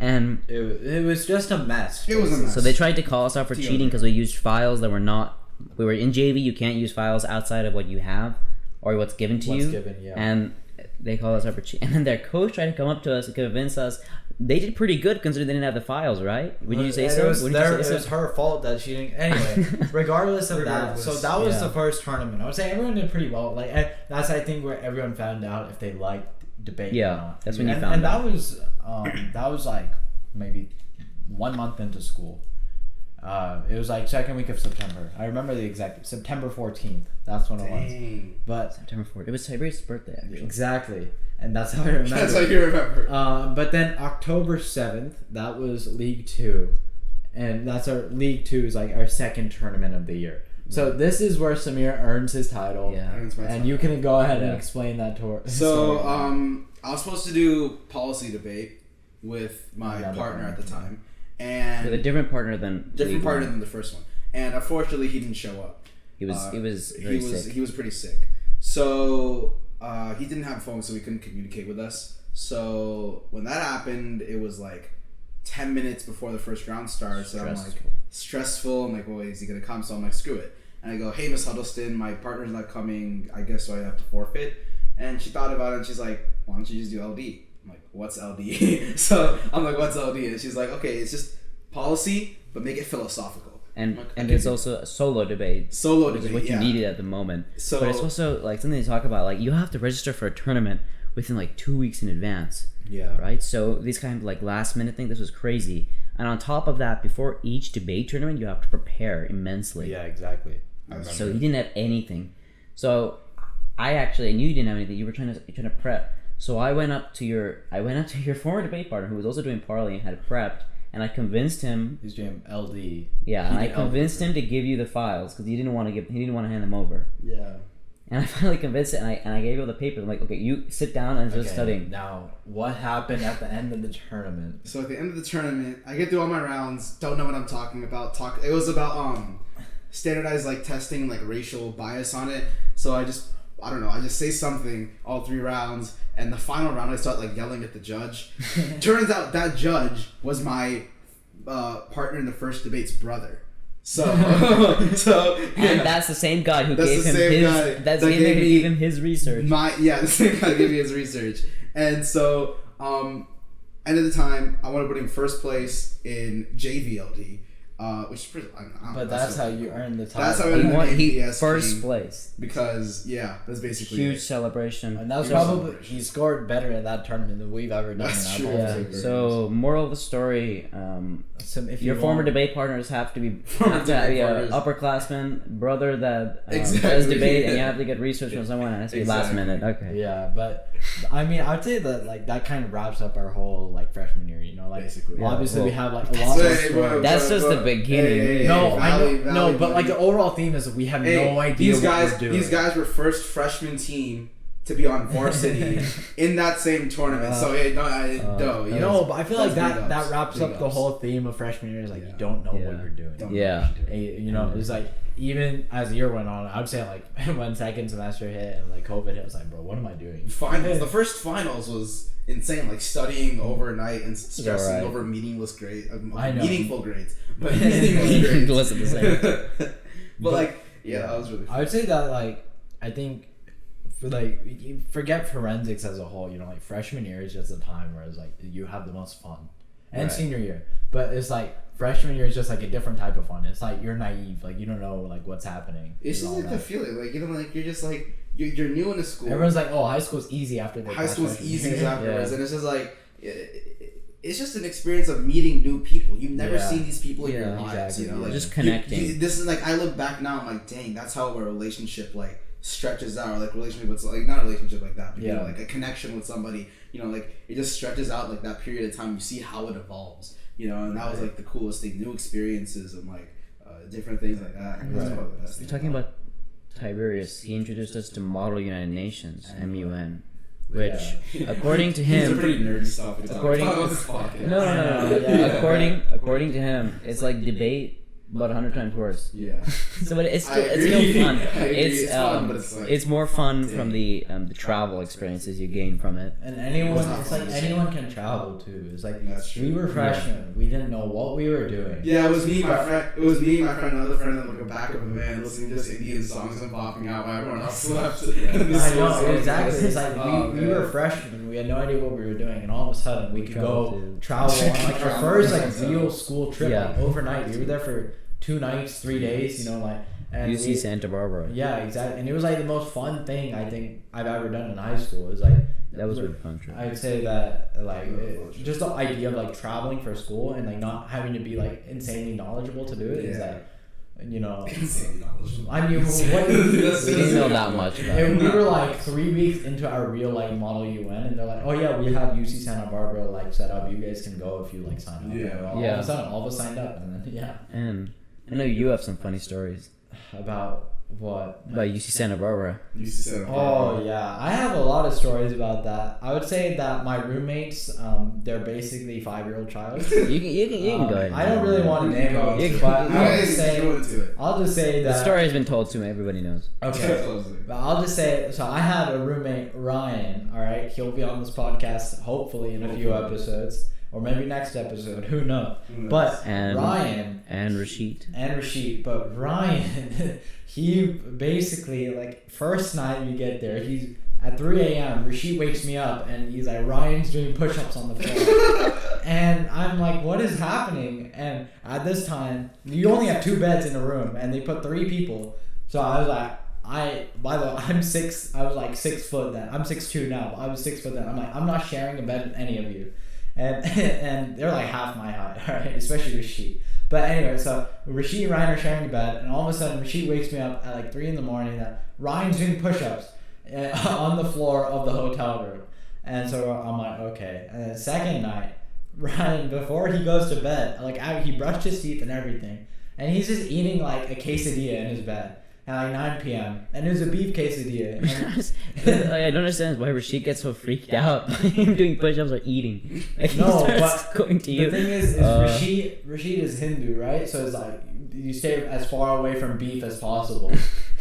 A: and
B: it was just a mess.
C: It was a mess.
A: So they tried to call us out for cheating because we used files that were not. We were in JV. You can't use files outside of what you have or what's given to you. And they called us out for cheating. And then their coach tried to come up to us and convince us. They did pretty good considering they didn't have the files, right? Would you say so?
B: It was her fault that she didn't. Anyway, regardless of that, so that was the first tournament. I would say everyone did pretty well. Like that's I think where everyone found out if they liked debate.
A: Yeah,
B: or not.
A: that's when you found out.
B: And that was like maybe 1 month into school. It was like second week of September. I remember the exact September 14th. That's when it was. But
A: September 14th. It was Tiberius' birthday, actually.
B: Exactly. And that's how I remember.
C: That's how you remember.
B: But then October 7th, that was League 2. And that's our League 2 is like our second tournament of the year. So this is where Samir earns his title.
A: Yeah.
B: And you can go ahead and explain that to her.
C: So I was supposed to do policy debate with my partner at the time. And
A: with a different partner than
C: the first one. And unfortunately he didn't show up.
A: He was sick.
C: He was pretty sick. So he didn't have a phone, so he couldn't communicate with us. So when that happened, it was like 10 minutes before the first round starts. So I'm like, stressful. I'm like, well, is he going to come? So I'm like, screw it. And I go, hey, Miss Huddleston, my partner's not coming. I guess so I have to forfeit. And she thought about it, and she's like, why don't you just do LD? I'm like, what's LD? So I'm like, what's LD? And she's like, okay, it's just policy, but make it philosophical.
A: And it's also a solo debate. Which is what you needed at the moment. But it's also like something to talk about. Like you have to register for a tournament within like 2 weeks in advance.
B: Yeah.
A: Right? So these kind of like last minute thing, this was crazy. And on top of that, before each debate tournament, you have to prepare immensely.
B: Yeah, so
A: you didn't have anything. So I knew you didn't have anything. You were trying to prep. So I went up to your former debate partner who was also doing parlay and had prepped. And I convinced him.
B: He's doing LD.
A: Yeah, and I convinced him to give you the files because he didn't want to hand them over.
B: Yeah.
A: And I finally convinced it, and I gave you the papers. I'm like, okay, you sit down and just studying.
B: Now, what happened at the end of the tournament?
C: So at the end of the tournament, I get through all my rounds. Don't know what I'm talking about. It was about standardized like testing, like racial bias on it. So I just say something all 3 rounds. And the final round, I start like yelling at the judge. Turns out that judge was my partner in the first debate's brother. So,
A: And that's the same guy who gave him his research.
C: The same guy gave me his research. And so, end of the time, I want to put him first place in JVLD. Which is pretty. I don't know,
B: but that's how you earn the title.
C: That's how I earned the
A: first place.
C: Because that's basically
A: huge celebration.
B: And that was probably he scored better in that tournament than we've ever done.
C: That's
B: in
C: true.
B: our
A: Yeah. So moral of the story:
B: if
A: your former debate partners have to be an upperclassman brother that does debate, and you have to get research from someone. And it has to be last minute. Okay.
B: Yeah, but I mean, I'd say that like that kind of wraps up our whole like freshman year. You know, like
C: basically.
B: Obviously we have like a lot more stories.
A: That's just the beginning.
B: But like the overall theme is we have no idea what we're doing.
C: These guys were first freshman team to be on varsity in that same tournament.
B: But I feel like that wraps up the whole theme of freshman year. Is like you don't know what you're doing. It's like even as the year went on, I would say like when second semester hit and like COVID hit, I was like, bro, what am I doing?
C: Finals. The first finals was insane. Like studying overnight and stressing over meaningless grades. Meaningful grades, but meaningless grades.
A: Listen to the same.
C: But that was really fun.
B: I would say that like I think for like you forget forensics as a whole. You know, like freshman year is just a time where it's like you have the most fun, and senior year. But it's like freshman year is just like a different type of fun. It's like you're naive, like you don't know like what's happening.
C: It's just like the feeling, like like you're just like you're new in a school.
B: Everyone's like, oh, high school's easy after
C: high school's easy afterwards, and it's just like. It's just an experience of meeting new people. You've never seen these people in your lives.
B: Exactly.
C: You know, like,
A: just connecting.
C: This is like I look back now. I'm like, dang, that's how a relationship like stretches out. Or like relationship with like not a relationship like that, but you know, like a connection with somebody. You know, like it just stretches out like that period of time. You see how it evolves. You know, and that was like the coolest thing. New experiences and like different things like that. That's probably the best thing.
A: Talking about Tiberius, he introduced us to Model United Nations (MUN). Which, according to him,
C: these are pretty nerdy stuff.
A: According to him, it's like debate, but 100 times worse.
C: Yeah.
A: So, but it's still fun.
C: It's fun, but it's like
A: it's more fun from the travel experiences you gain from it.
B: And anyone can travel too. It's like we were freshmen, we didn't know what we were doing.
C: Yeah, it was me, my friend. It was me, my friend, another friend, in like the back of a van, listening to just Indian songs and bopping out while everyone else slept.
B: I know exactly. It's like we were freshmen, we had no idea what we were doing, and all of a sudden we could go travel on like our first like real school trip, like overnight. We were there for 2 nights, 3 days, you know, like and
A: UC Santa Barbara.
B: Yeah, exactly. And it was like the most fun thing I think I've ever done in high school. It was like
A: that was really fun trip.
B: I would say that like just the idea of like traveling for school and like not having to be like insanely knowledgeable to do it is like, you know,
C: insanely knowledgeable.
B: I mean, what we
A: didn't know that much about it.
B: We were like 3 weeks into our real like Model UN, and they're like, oh yeah, we have UC Santa Barbara like set up. You guys can go if you like sign up.
C: Yeah.
B: All of a sudden, all of us signed up, and then
A: And I know you have some funny stories.
B: About what?
A: About UC Santa Barbara.
B: Oh yeah, I have a lot of stories about that. I would say that my roommates, they're basically 5-year-old child.
A: You can go ahead.
B: I don't really want to name them, but I'll just say that
A: the story has been told to me. Everybody knows.
B: Okay, but I'll just say so. I had a roommate, Ryan. All right, he'll be on this podcast hopefully in a few episodes. Or maybe next episode, who knows? But Ryan
A: and Rashid.
B: But Ryan, he basically like first night we get there, he's at 3 a.m. Rashid wakes me up and he's like, Ryan's doing push-ups on the floor, and I'm like, what is happening? And at this time, you only have 2 beds in a room, and they put 3 people. So I was like, by the way, I'm 6. I was like 6 foot then. I'm 6'2" now. I was 6 foot then. I'm like, I'm not sharing a bed with any of you. And they're like half my height, alright, especially Rashid. But anyway, so Rashid and Ryan are sharing a bed, and all of a sudden Rashid wakes me up at like 3 a.m. that Ryan's doing push-ups on the floor of the hotel room. And so I'm like, okay. And then second night, Ryan, before he goes to bed, like he brushed his teeth and everything, and he's just eating like a quesadilla in his bed at like 9 p.m. and it was a beef quesadilla.
A: I don't understand why Rashid gets so freaked out by him doing push-ups or eating. Like,
B: no, but
A: going to you.
B: The thing is Rashid is Hindu, right? So it's like you stay as far away from beef as possible.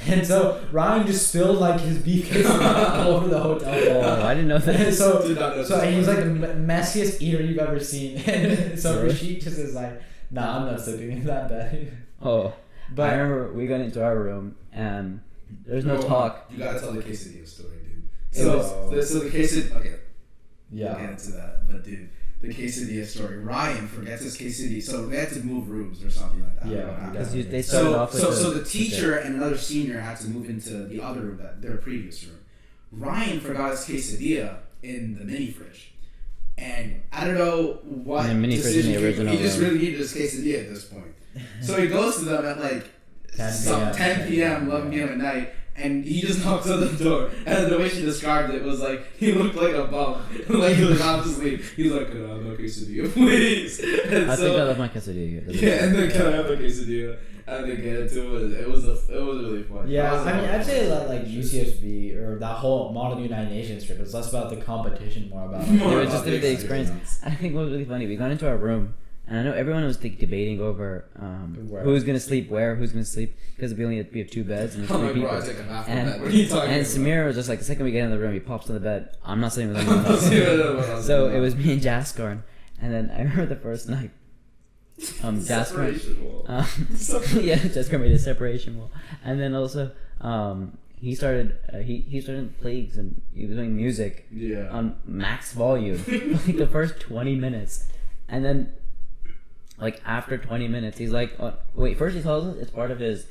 B: And so Ryan just spilled like his beef quesadilla all over the hotel floor.
A: Oh, I didn't know that.
B: So he's like the messiest eater you've ever seen. And so Rashid just is like Nah, I'm not sleeping in that bed.
A: Oh,
B: But
A: I remember we got into our room and there's no talk.
C: You gotta tell the quesadilla story, dude.
B: So-
C: So the quesadilla. Okay,
B: yeah.
C: we'll get into that. But dude, the quesadilla story. Ryan forgets his quesadilla, so they had to move rooms or something like that. I don't know what
B: Yeah,
C: happened.
A: Because they started off with
C: So the teacher and another senior had to move into the other room, their previous room. Ryan forgot his quesadilla in the mini fridge, and I don't know what
A: And the mini fridge in
C: decision
A: the
C: he
A: original
C: just
A: room.
C: really needed his quesadilla at this point. So he goes to them at like
B: 10
C: 10 p.m., 11 p.m. at night, and he just knocks on the door. And the way she described it was like he looked like a bum, like he was about to sleep. He's like, "Can I have a quesadilla, please?" And
A: I think I left my quesadilla here.
C: yeah, and then can I have a quesadilla? And they get into it. It was really fun.
B: Yeah,
C: It was a
B: I mean,
C: fun
B: I'd say that
C: experience.
B: like UCSB or that whole Model United Nations trip is less about the competition, more about
C: More
A: It was
C: about
A: just the experience. I think what was really funny, we got into our room, and I know everyone was debating over
B: Where?
A: who's gonna sleep where, who's gonna sleep, because we have 2 beds and there's
C: I'm
A: 3
C: like, bro,
A: people.
C: I take a nap on
A: And,
C: that. What are you talking
A: and
C: about?
A: Samir was just like, the second we get in the room, he pops on the bed. I'm not sleeping with anyone else. So it was me and Jaskar, and then I remember the first night. Jaskar,
C: Separation wall.
A: yeah, Jaskar made a separation wall, and then also he started playing he was doing music
C: Yeah.
A: on max volume like the first 20 minutes, and then like after 20 minutes he's like, wait, first he tells us it's part of his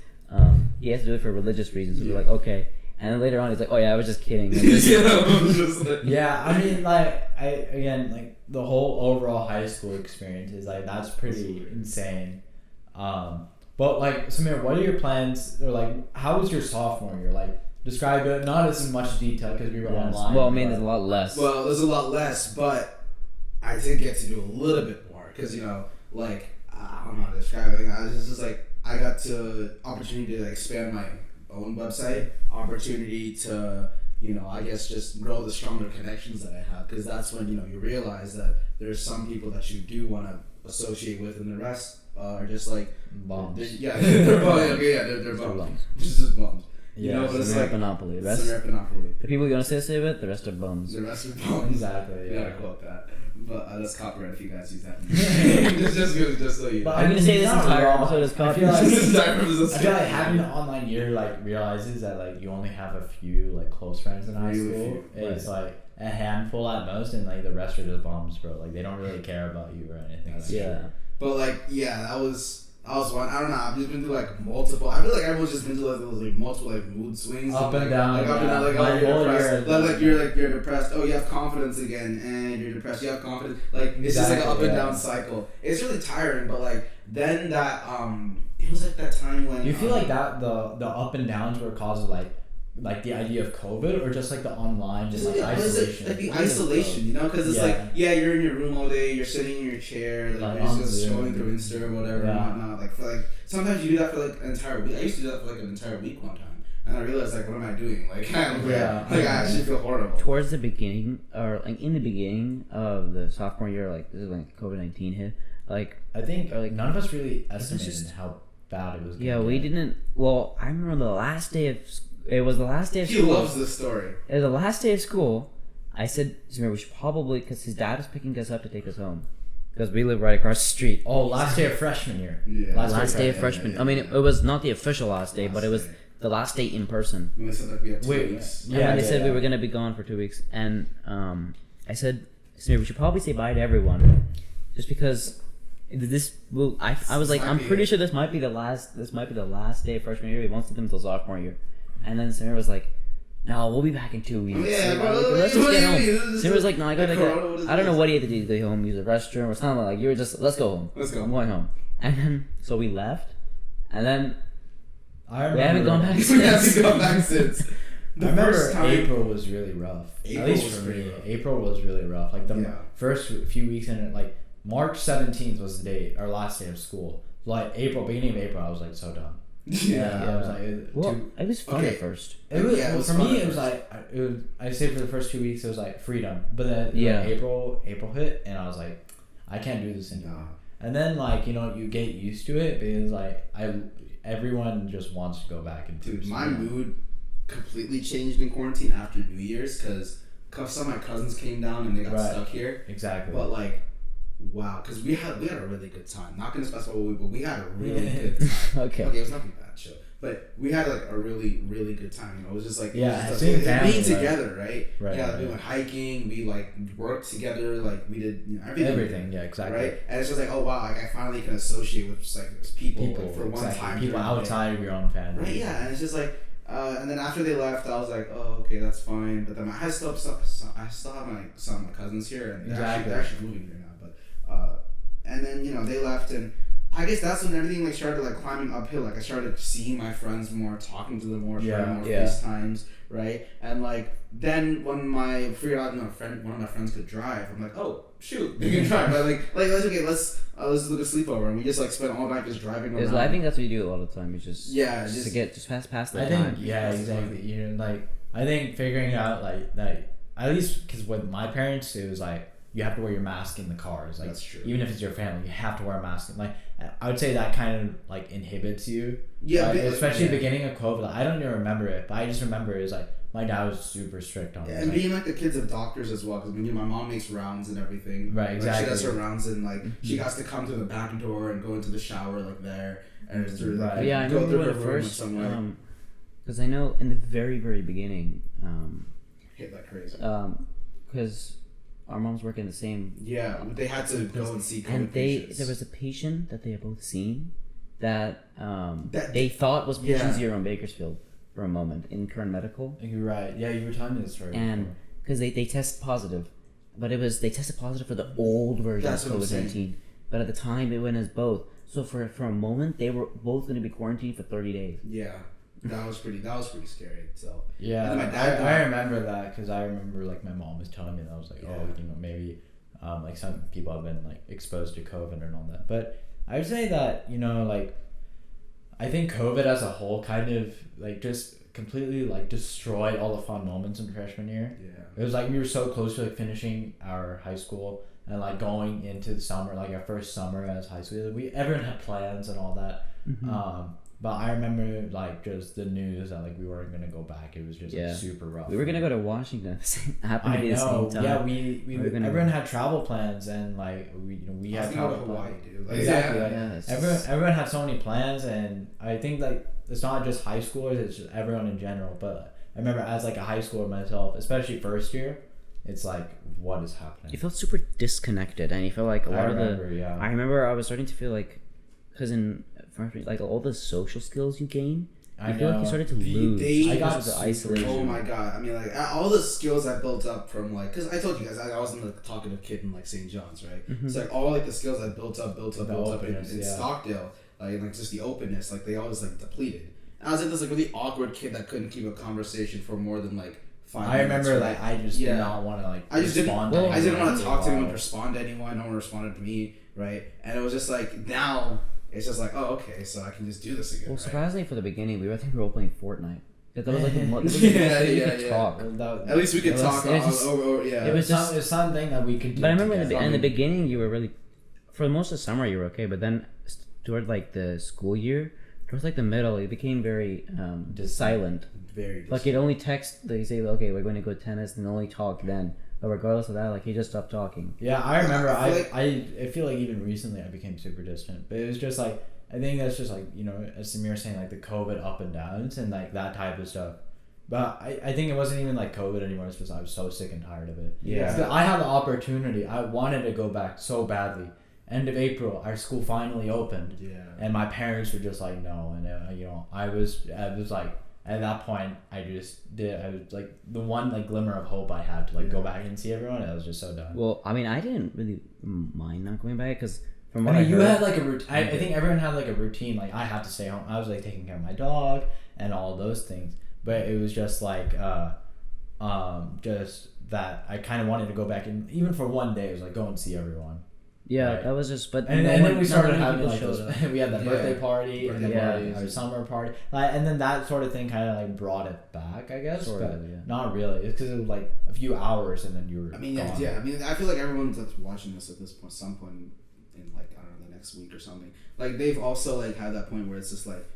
A: he has to do it for religious reasons, so we're like, okay, and then later on he's like, oh yeah, I was just kidding. Like,
C: I was just like,
B: Yeah, I mean, like like the whole overall high school experience is like that's pretty insane. But like Samir, what are your plans? Or like, how was your sophomore year? Like, describe it not as in much detail because we were online.
A: well, I mean,
B: but-
A: there's a lot less.
C: Well, there's a lot less, but I did get to do a little bit more because like I don't know how to describe it. I was just like I got to opportunity to expand my own website, opportunity to I guess just grow the stronger connections that I have, because that's when you realize that there's some people that you do want to associate with, and the rest are just like
B: Bums.
C: they're bums. Okay, yeah, they're bums.
A: bums.
C: Just bums.
B: Yeah,
C: but it's
A: Samir
C: like
A: Monopoly. The
C: it's
A: rest,
C: Monopoly.
A: the people you want to stay with, the rest are bums.
C: The rest are bums.
B: Exactly.
C: You
B: Yeah.
C: gotta quote that. But that's copyright if you guys use that. just so you know.
B: But
A: I'm gonna say this
B: Not
A: entire
B: wrong.
A: episode is
B: I feel like
C: I
B: I feel like having an online year like realizes that like you only have a few like close friends in high
C: Really
B: school.
C: few,
B: It's like a handful at most, and like the rest are just bums, bro. Like they don't really care about you or anything. Like
A: Yeah.
B: that.
C: But like, yeah, that was one. I don't know. I've just been through like multiple. I feel like everyone's just been through like those like multiple like mood swings.
B: Up
C: like,
B: and down,
C: Like up and
B: yeah.
C: down. Like
B: My
C: oh, you're
B: whole
C: depressed.
B: year-
C: Like you're depressed. Oh, you have confidence again, and you're depressed. You have confidence. Like it's just like an up and down cycle. It's really tiring. But like then that it was like that time when.
B: Do you feel like that the up and downs were caused of like the idea of COVID or just like the online
C: Just
B: like
C: like
B: isolation?
C: like the isolation, because it's
B: Yeah.
C: like you're in your room all day, you're sitting in your chair, like
B: Like
C: you're
B: on
C: just
B: Zoom.
C: scrolling through Insta or whatever
B: Yeah.
C: and whatnot. Like for like sometimes you do that for like an entire week. I used to do that for like an entire week one time, and I realized like, what am I doing? Like I actually feel horrible.
A: Towards the beginning, or like in the beginning of the sophomore year, like this is when COVID-19 hit. Like,
B: I think
A: Or, like,
B: none of us really estimated
A: just-
B: how bad it was. Gonna
A: yeah, we
B: get.
A: didn't. Well, I remember the last day of. It was the last day of
C: He
A: school.
C: loves this story.
A: It was the last day of school. I said, Samir, we should probably, because his dad was picking us up to take us home, because we live right across the street.
B: Oh, last day of freshman year.
C: Yeah.
A: Last day of
C: yeah,
A: freshman.
C: yeah,
A: I mean,
C: yeah.
A: it was not the official last day, but it was
C: Last day.
A: the last day in person.
C: When they said like we have 2
B: Wait,
C: weeks.
A: And when they said we
B: yeah.
A: were gonna be gone for 2 weeks, and I said, Samir, we should probably say bye to everyone, just because this will. I was like, I'm pretty sure this might be the last. This might be the last day of freshman year. We won't see them until sophomore year. And then Samir was like, no, we'll be back in 2 weeks.
C: Yeah,
A: And
C: bro,
A: I'm like, let's just
C: what
A: get
C: do
A: home.
C: you mean?
A: Samir was like, no, I gotta
C: Corona, what
A: go.
C: is
A: I don't know
C: this?
A: what he had to do. Go home, use the restroom or something like. You were just, let's go home.
C: Let's go.
A: I'm going home. And then so we left, and then
B: I remember,
A: we haven't gone back
C: We haven't
A: since.
C: gone back since.
B: I remember
C: first time-
B: April was really rough.
C: April
B: At least
C: was
B: for
C: pretty
B: me,
C: rough.
B: April was really rough. Like the
C: Yeah.
B: first few weeks in it, like March 17th was the date, our last day of school. Like beginning of April, I was like so done. I was like,
A: Well,
B: too-
A: it was fun
C: Okay.
A: at first.
B: It was,
C: Yeah, it was
B: for
C: fun
B: me.
C: at
B: It was
C: first.
B: like I say for the first 2 weeks it was like freedom, but then
A: Yeah.
B: April hit and I was like, I can't do this anymore.
C: No.
B: And then you get used to it because everyone just wants to go back into
C: Dude, my
B: school.
C: mood completely changed in quarantine after New Year's because some of my cousins came down and they got
B: Right.
C: stuck here.
B: Exactly.
C: But like, wow, because we had a really good time. Not gonna specify what but we had a really good time.
A: Okay.
C: Okay, it was nothing bad, chill. But we had like a really, really good time. It was just like
B: Yeah,
C: it was
B: seeing
C: just,
B: family,
C: being
B: right?
C: together, right?
B: Right,
C: Yeah,
B: right.
C: we went hiking. We like worked together. Like we did everything.
B: Yeah, exactly.
C: Right, and it's just like, oh wow, like I finally can associate with just, like people like, for one
B: exactly.
C: time.
B: People
C: during the day.
B: outside of your own family.
C: Right, yeah, and it's just like, and then after they left, I was like, oh, okay, that's fine. But then I still have some of my cousins here, and they're actually moving here now. But and then they left, and I guess that's when everything like started like climbing uphill. Like I started seeing my friends more, talking to them more, starting more FaceTimes, right? And like then when I figured out one of my friends could drive, I'm like, oh shoot, you can drive. But like let's look at sleepover, and we just like spent all night just driving around.
A: I think that's what you do a lot of the time. You just to get past the time.
B: Exactly. Like I think figuring out like that, at least because with my parents, it was like you have to wear your mask in the cars. Like,
C: that's true.
B: Even if it's your family, you have to wear a mask. Like I would say that kind of like inhibits you.
C: Yeah,
B: especially the beginning of COVID. Like, I don't even remember it, but I just remember it was like my dad was super strict on it.
C: And being like the kids of doctors as well, because my mom makes rounds and everything.
B: Right, exactly.
C: Like, she does her rounds and like she has to come to the back door and go into the shower like there and through
B: right.
A: Yeah, I remember when first because I know in the very beginning
C: hit like crazy.
A: Because our moms work in the same.
C: Yeah, they had to go and see COVID
A: and
C: patients.
A: There was a patient that they had both seen that they thought was patient zero in Bakersfield for a moment in Kern Medical.
B: You're right. Yeah, you were telling me this story.
A: And because they test positive, but they tested positive for the old version of COVID-19. But at the time, it went as both. So for a moment, they were both going to be quarantined for 30 days.
C: Yeah. That was pretty scary. So
B: yeah,
C: my dad
B: I remember that because I remember like my mom was telling me that. I was like, maybe like some people have been like exposed to COVID and all that. But I would say that like I think COVID as a whole kind of like just completely like destroyed all the fun moments in freshman year.
C: Yeah,
B: it was like we were so close to like finishing our high school and like going into the summer, like our first summer as high school. Everyone had plans and all that.
A: Mm-hmm.
B: But I remember like just the news that like we weren't gonna go back. It was just like, super rough.
A: We were gonna go to Washington. Happened to be the same time.
B: Yeah, we everyone had travel plans and like we had travel
C: Hawaii, dude. Like,
B: exactly.
C: yeah.
B: Like, everyone had so many plans, and I think like it's not just high schoolers; it's just everyone in general. But I remember as like a high schooler myself, especially first year, it's like what is happening?
A: You felt super disconnected, and you felt like I remember I was starting to feel like because in like all the social skills you gain, I feel like you started to lose.
C: I got
A: the isolation.
C: Oh my god! I mean, like all the skills I built up from like, because I told you guys I wasn't like talkative kid in like St. John's, right?
A: Mm-hmm.
C: So like all like the skills I built up in Stockdale, like just the openness, like they always like depleted. And I was like this like really awkward kid that couldn't keep a conversation for more than like 5 minutes.
B: I remember
C: right?
B: like I just did not want to like
C: I just
B: respond.
C: I didn't want to talk to anyone, respond to anyone. No one responded to me, right? And it was just like now. It's just like, oh, okay, so I can just do this again.
A: Well, surprisingly, for the beginning, we were playing Fortnite. That was like
C: talk. At least we could talk. It
B: was just something that we could do.
A: But I remember in the beginning, you were really, for most of the summer, you were okay. But then toward like the school year, towards like the middle, it became very silent.
C: Very.
A: Like you'd only text. They say, okay, we're going to go tennis, and only talk then. But regardless of that, like he just stopped talking.
B: Yeah, I remember. I feel like even recently I became super distant. But it was just like I think that's just like as Samir saying like the COVID up and downs and like that type of stuff. But I think it wasn't even like COVID anymore. It's just I was so sick and tired of it.
C: Yeah.
B: I had the opportunity. I wanted to go back so badly. End of April, our school finally opened.
C: Yeah.
B: And my parents were just like no, and I was like. At that point, I was like the one like glimmer of hope I had to like go back and see everyone. I was just so done.
A: Well, I mean, I didn't really mind not going back because from
B: what I heard, you had like a routine. I think everyone had like a routine. Like I had to stay home. I was like taking care of my dog and all those things. But it was just like just that I kind of wanted to go back and even for one day, it was like go and see everyone.
A: Yeah, right. That was just. But
B: and then we started having like those, we had the birthday party, our summer party, and then that sort of thing kind of like brought it back, I guess. Not really, because it was like a few hours and then you were.
C: I mean, gone. I mean, I feel like everyone that's watching this at this point, some point in like I don't know the next week or something, like they've also like had that point where it's just like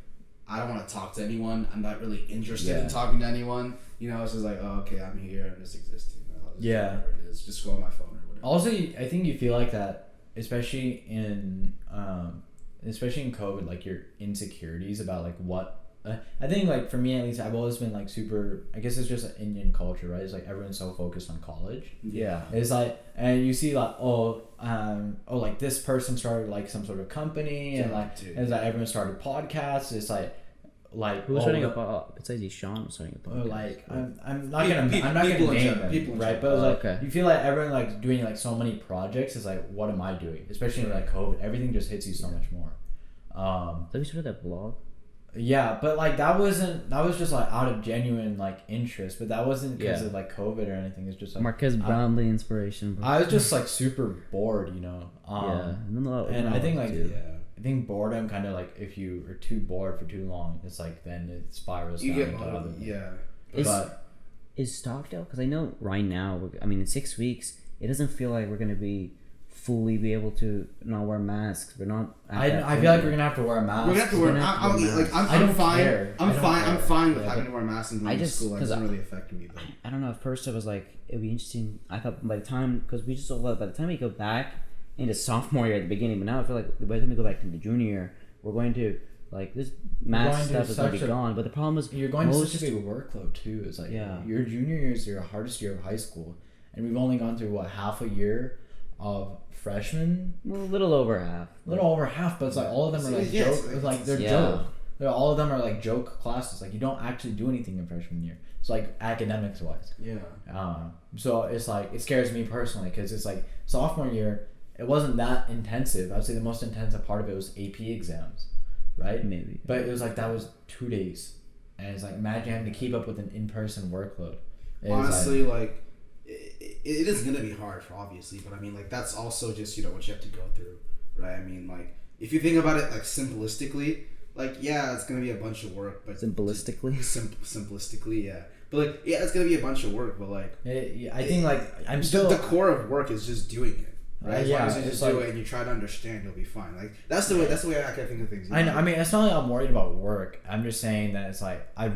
C: I don't want to talk to anyone. I'm not really interested in talking to anyone. It's just like oh okay, I'm here, I'm just existing. Whatever it is, just go on my phone or whatever.
B: Also, I think you feel like that. especially in COVID, like your insecurities about like what. I think like for me at least, I've always been like super. I guess it's just an Indian culture, right? It's like everyone's so focused on college.
A: Yeah.
B: It's like, and you see like like this person started like some sort of company, and like it's like everyone started podcasts. It's like
A: who's starting a besides Sean was starting a podcast.
B: Like I'm not gonna name them, right? But it's like you feel like everyone like doing like so many projects. It's like, what am I doing? Especially in like COVID, everything just hits you so much more.
A: Have you started that blog?
B: Yeah, but like that was just like out of genuine like interest, but that wasn't because of like COVID or anything. It's just like
A: Marquez Brownlee inspiration.
B: I was just like super bored, you know. And I think like I think boredom kind of like if you are too bored for too long, it's like then it spirals.
C: You
B: down
C: get
B: into other
A: Is Stockdale? Because I know right now, I mean, in 6 weeks, it doesn't feel like we're gonna be fully be able to not wear masks. We're not.
B: I feel like we're gonna have to wear a mask.
C: We're gonna have to wear. I'm fine. I'm fine with having to wear masks and going to school. It doesn't really affect me though.
A: I don't know. At first, I was like, it'd be interesting. I thought by the time, because we just saw by the time we go back into sophomore year at the beginning, but now I feel like by the time we go back into junior year, we're going to like this mask stuff is going to be gone. But the problem is
B: you're going to such a big workload too. It's like your junior year is your hardest year of high school, and we've only gone through what half a year of freshmen.
A: Well, a little over half.
B: But it's like all of them are like joke. It's like they're joke. All of them are like joke classes. Like you don't actually do anything in freshman year. It's like academics wise.
C: Yeah.
B: So it's like it scares me personally because it's like sophomore year. It wasn't that intensive. I would say the most intensive part of it was AP exams, right?
A: Maybe.
B: But it was like that was 2 days, and it's like imagine having to keep up with an in-person workload.
C: Honestly, like it is gonna be hard, obviously, but I mean, like that's also just what you have to go through, right? I mean, like if you think about it like simplistically, like it's gonna be a bunch of work, but
A: simplistically,
C: simplistically, yeah. But like it's gonna be a bunch of work, but like
B: I think like I'm still
C: the core of work is just doing it. Right? As long as you just do it and you try to understand, you'll be fine. Like that's the way I can think of things.
B: I know. I mean, it's not like I'm worried about work. I'm just saying that it's like I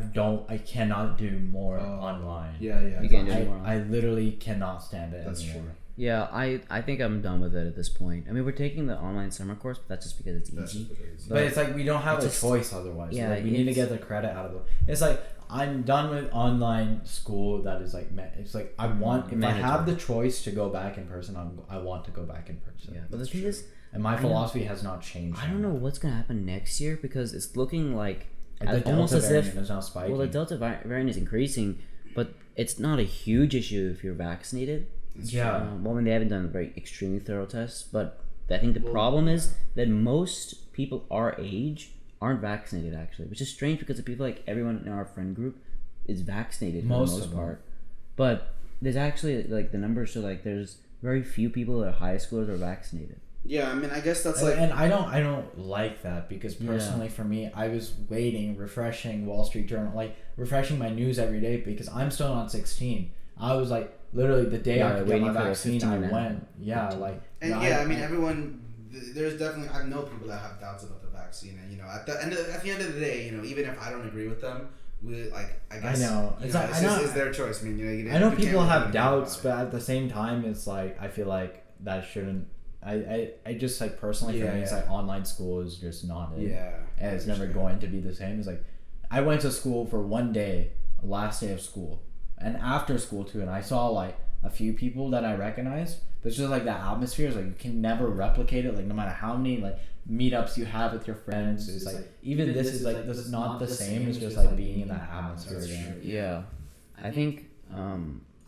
B: cannot do more online.
C: Yeah.
A: You can't do more.
B: I literally cannot stand it.
C: That's
B: anymore.
C: true.
A: Yeah, I think I'm done with it at this point. I mean, we're taking the online summer course, but that's just because it's easy.
B: But it's like we don't have a choice otherwise. Yeah, like, we need to get the credit out of it. It's like I'm done with online school. That is like it's like I want if I have the choice to go back in person, I want to go back in person.
A: Yeah, but the thing is,
B: and my philosophy has not changed.
A: I don't know what's gonna happen next year because it's looking like
B: the Delta variant is now spiking.
A: Well, the Delta variant is increasing, but it's not a huge issue if you're vaccinated. Well, I mean, they haven't done very extremely thorough tests, but I think the problem is that most people our age aren't vaccinated actually, which is strange because I feel like everyone in our friend group is vaccinated for the most part. But there's actually like the numbers show like there's very few people that are high schoolers are vaccinated.
C: Yeah, I mean, I guess that's like,
B: and I don't like that because personally for me, I was refreshing Wall Street Journal, like refreshing my news every day because I'm still not 16. I was like literally the day I could get my vaccine, I went. I mean,
C: everyone. There's definitely I know people that have doubts about the vaccine, and at the end of the day, even if I don't agree with them, I guess
B: I know
C: it's their choice. I mean,
B: I know people have doubts, but at the same time, it's like I feel like that shouldn't. I just like personally for me, it's like online school is just not it.
C: Yeah,
B: and it's never going to be the same. It's like I went to school for one day, last day of school, and after school too, and I saw like a few people that I recognized. But it's just like that atmosphere is like you can never replicate it. Like no matter how many like meetups you have with your friends, it's like even this is like this is not the same. It's just like being in that atmosphere again.
A: Yeah, I think have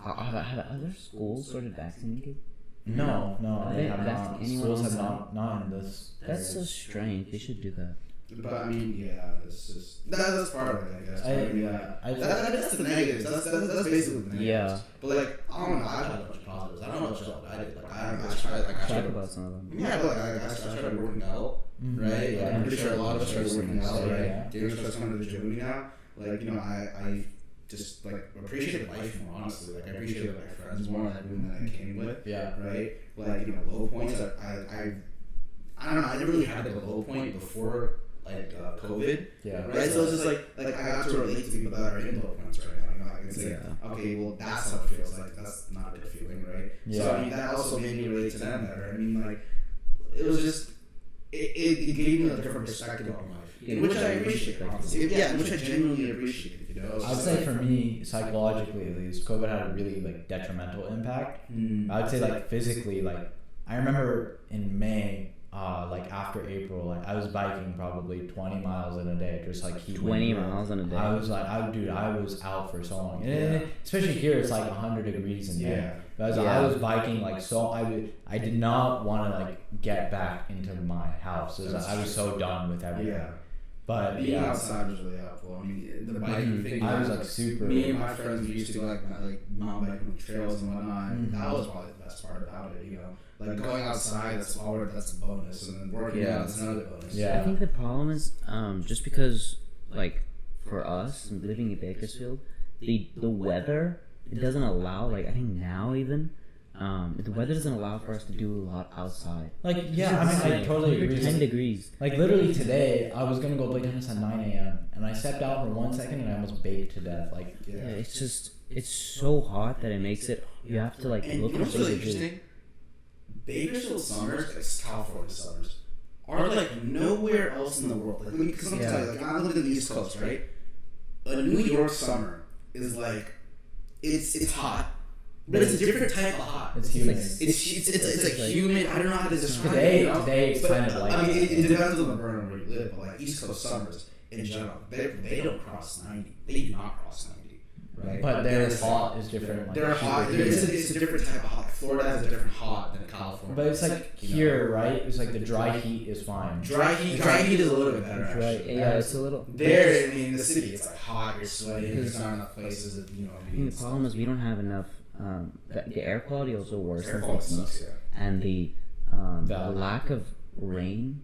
A: other schools started vaccinating kids?
B: No, they have not. Schools have not in this.
A: That's so strange. They should do that.
C: But I mean, it's just that's part of it, I guess. That's the negatives. That's basically the negatives.
A: Yeah.
C: But like, I don't know. I've had a bunch of positives. I don't know what I did. I tried
A: about some of them.
C: Yeah, but I started working out, right?
B: Yeah.
C: I'm pretty sure a lot of us started working out, right? David starts coming to the gym now. Like, I just like appreciate life more, honestly. Like I appreciate my friends more, everyone that I came with.
B: Yeah.
C: Right. Like low points. I don't know. I never really had like a low point before. Like COVID, right? So it's just like I got to relate to people that are in low points right now. I can say, okay, well that's how it feels. Like that's not a good feeling, right? Yeah. So I mean that also made me relate to them better. I mean like it was just it gave me a different perspective on life, which I appreciate. Which I genuinely appreciate. You know,
B: I would say for me, psychologically at least, COVID had a really like detrimental impact. I would say like physically, like I remember in May, like after April, like I was biking probably 20 miles in a day, just like
A: 20 miles in a day.
B: I was like, I was out for so long, and especially here it's like 100 degrees in May.
C: Yeah.
B: I was biking like so. I did not want to like get back into my house. I was so done with everything.
C: Yeah.
B: But
C: being outside was really helpful. I mean, the biking thing.
B: I was like super.
C: Me and my friends we used to go like mountain biking with trails and whatnot. That was probably the best part about it. You know, like going outside. That's a bonus, and then working out is another bonus.
A: Yeah. I think the problem is just because like for us living in Bakersfield, the weather it doesn't allow. Like I think now even. The weather doesn't allow for us to do a lot outside.
B: Like, yeah, I mean, I totally agree.
A: 10 degrees.
B: Like, literally today, I was going to go play tennis at 9 a.m. And I stepped out for 1 second and I almost baked to death. Like,
A: yeah, it's just, it's so hot that it makes it, you have to, like,
C: and
A: look
C: you know
A: for
C: what's really
A: things to do.
C: interesting? Bakersfield summers, like California summers, are like nowhere else in the world. Like, because I'm telling you, like, I live in the East Coast, right? A New York summer is like, it's hot. But it's a different type of hot.
B: It's humid.
C: It's like humid. I don't know how to describe
B: it.
C: You know?
B: Today it's kind of like.
C: I mean, it depends on the burn where you live, but like East Coast summers in general, they don't cross 90. They do not cross 90. Right?
B: But their hot is different. Like,
C: they're hot. It's a different type of hot. Florida has a different hot than California.
B: But it's like here, right? It's like the dry heat is fine.
C: Dry heat is a little bit better. Actually.
A: Yeah, it's a little.
C: There, I mean, in the city, it's like hot. You're sweating. There's not enough places that I
A: think the problem is we don't have enough. The air quality also worse
C: than
A: the east, and the lack of rain.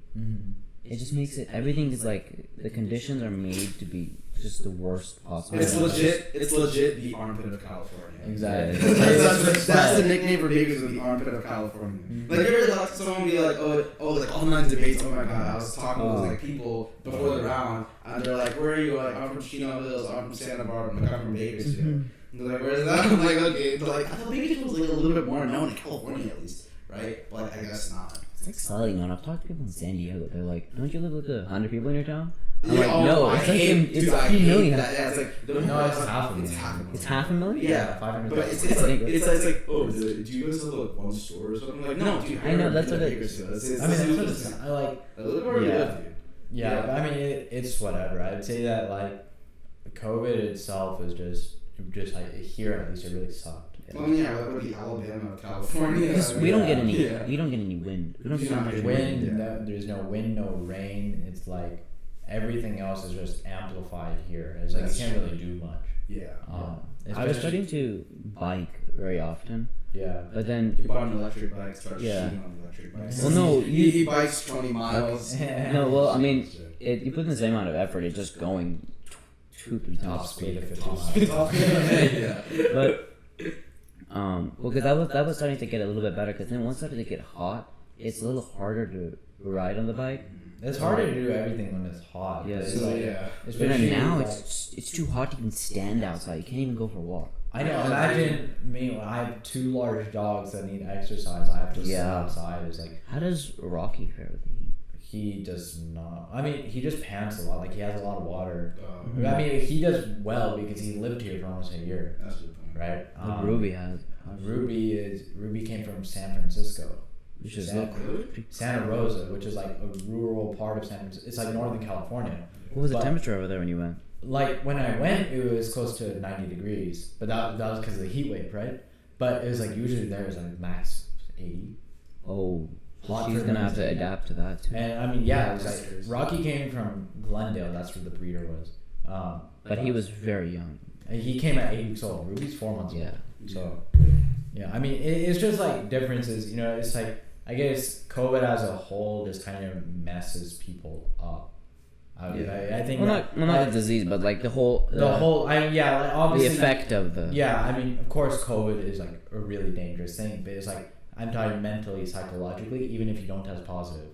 A: It just makes it. Everything is like the conditions are made to be just the worst possible.
C: It's legit the armpit of California.
B: Exactly.
C: That's the nickname for Bakersfield, the armpit of California. Like you ever like someone be like, like online debates. Oh my god, I was talking with like people before the round, and they're like, where are you? Like, I'm from Chino Hills. I'm from Santa Barbara. I'm from Bakersfield. And they're like, where's that? I'm like, okay. They're like, I thought Bakersfield was like a little bit more known in California at least, right? But I guess not.
A: It's like selling on. I've talked to people in San Diego. They're like, don't you live with 100 people in your town? I'm like, no, it's like it's a few million.
C: Yeah, it's like
B: no, it's half a million.
A: It's half a million.
C: Yeah,
B: 500.
C: But it's like oh, do you guys have like one store or something? Like no, dude.
A: I know that's what it.
B: I mean, that's what I like.
C: Look where you live, dude.
B: Yeah, but I mean, it's whatever. I would say that like, COVID itself is just like here at least it really sucked.
C: Well, yeah, like with the Alabama, California.
A: We don't get any. We don't get any wind. We don't get
B: much wind. There's no wind, no rain. It's like everything else is just amplified here. It's like you can't really do much.
C: Yeah.
A: I was starting to bike very often.
B: Yeah.
A: But then
C: you bought an electric bike, started shooting on the electric bike.
A: Well, no,
C: he bikes 20 miles.
A: No, well, I mean, you put in the same amount of effort. It's just going 2-3
B: top speed if it's
C: yeah.
A: But well, because that was starting to get a little bit better. Because then once it started to get hot, it's a little harder to ride on the bike.
B: It's harder to do everything when it's hot.
A: Yeah.
B: But
A: then now it's too hot to even stand outside. You can't even go for a walk.
B: I know. Imagine me when I have 2 large dogs that need exercise. I have to sit outside. It's like,
A: how does Rocky fare with the heat?
B: He does not. I mean, he just pants a lot. Like he has a lot of water. I mean, he does well because he lived here for almost a year.
C: That's the point.
B: Right.
A: Ruby has.
B: Ruby came from San Francisco.
A: Which is
B: Santa Rosa, which is like a rural part of San Francisco. It's like Northern California.
A: What was the temperature over there when you went?
B: Like when I went, it was close to 90 degrees, but that was because of the heat wave, right? But it was like usually there is like max 80.
A: Oh, she's gonna have to adapt to that too.
B: And I mean, yeah, it was like Rocky came from Glendale. That's where the breeder was.
A: But he was very young.
B: He came at 8 weeks old. Ruby's 4 months old. So, yeah, I mean, it's just like differences. You know, it's like I guess COVID as a whole just kind of messes people up. I think.
A: Not the disease, but like the whole.
B: Like, obviously
A: the effect of the.
B: Yeah, I mean, of course, COVID is like a really dangerous thing, but it's like I'm talking mentally, psychologically. Even if you don't test positive,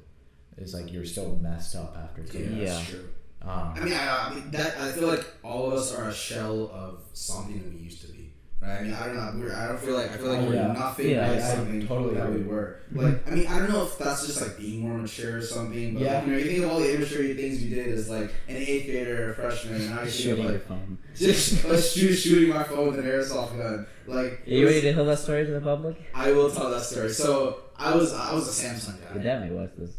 B: it's like you're still messed up after COVID.
C: Yeah, that's true. I mean, I feel like all of us are a shell of something that we used to be. right? I mean, I don't know. I feel like we're
B: Yeah.
C: nothing
A: Yeah,
C: like
B: I
C: something
B: totally
C: that we
B: agree.
C: were. Like, I mean, I don't know if that's just like being more mature or something. But
B: Yeah.
C: like, you know, you think of all the immature things we did as like an 8th grader or a freshman, and now you think
A: Shooting
C: of
A: your
C: like
A: phone.
C: just shooting my phone with an airsoft gun. Like,
A: Are you ready to tell that story to the public?
C: I will tell that story. So I was a Samsung
A: Your
C: guy.
A: dad might watch this.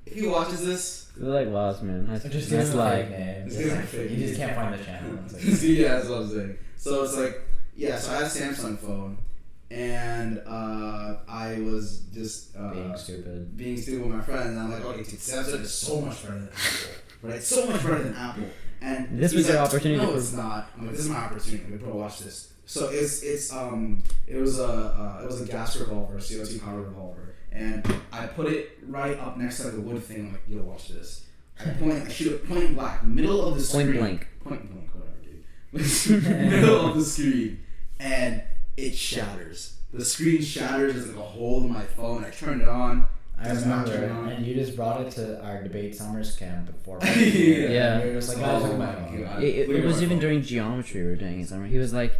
C: If he watches this,
A: We're like lost, man. That's,
B: Just
A: that's
B: give him a
A: like
B: fake name.
C: Just give him a fake
B: You just
C: name.
B: can't find the channel. It's like,
C: yeah, that's what I'm saying. So it's like, yeah, so I had a Samsung phone, and I was just
B: being stupid.
C: with my friend, and I'm like, okay, dude, Samsung is so much better than Apple, right? So much better than Apple. And
A: This was
C: he's
A: your
C: like,
A: opportunity
C: No,
A: to
C: it's not. I'm like, this is my opportunity. Like, bro, watch this. So it was a gas revolver, CO2 power revolver, and I put it right up next to like a wood thing. I'm like, yo, watch this. I shoot it point blank, middle of the
A: Point
C: screen.
A: blank.
C: Point blank, whatever, dude. Middle of the screen, and it shatters. The screen shatters. There's like a hole in my phone. I turn it on.
B: I
C: Does not
B: remember,
C: turn on.
B: and you just brought it to our debate summers camp before.
A: Yeah.
B: And you were just like, guys, look at my
C: Oh
B: phone.
C: my God.
A: It was even during geometry we were doing it. Summer. He was like,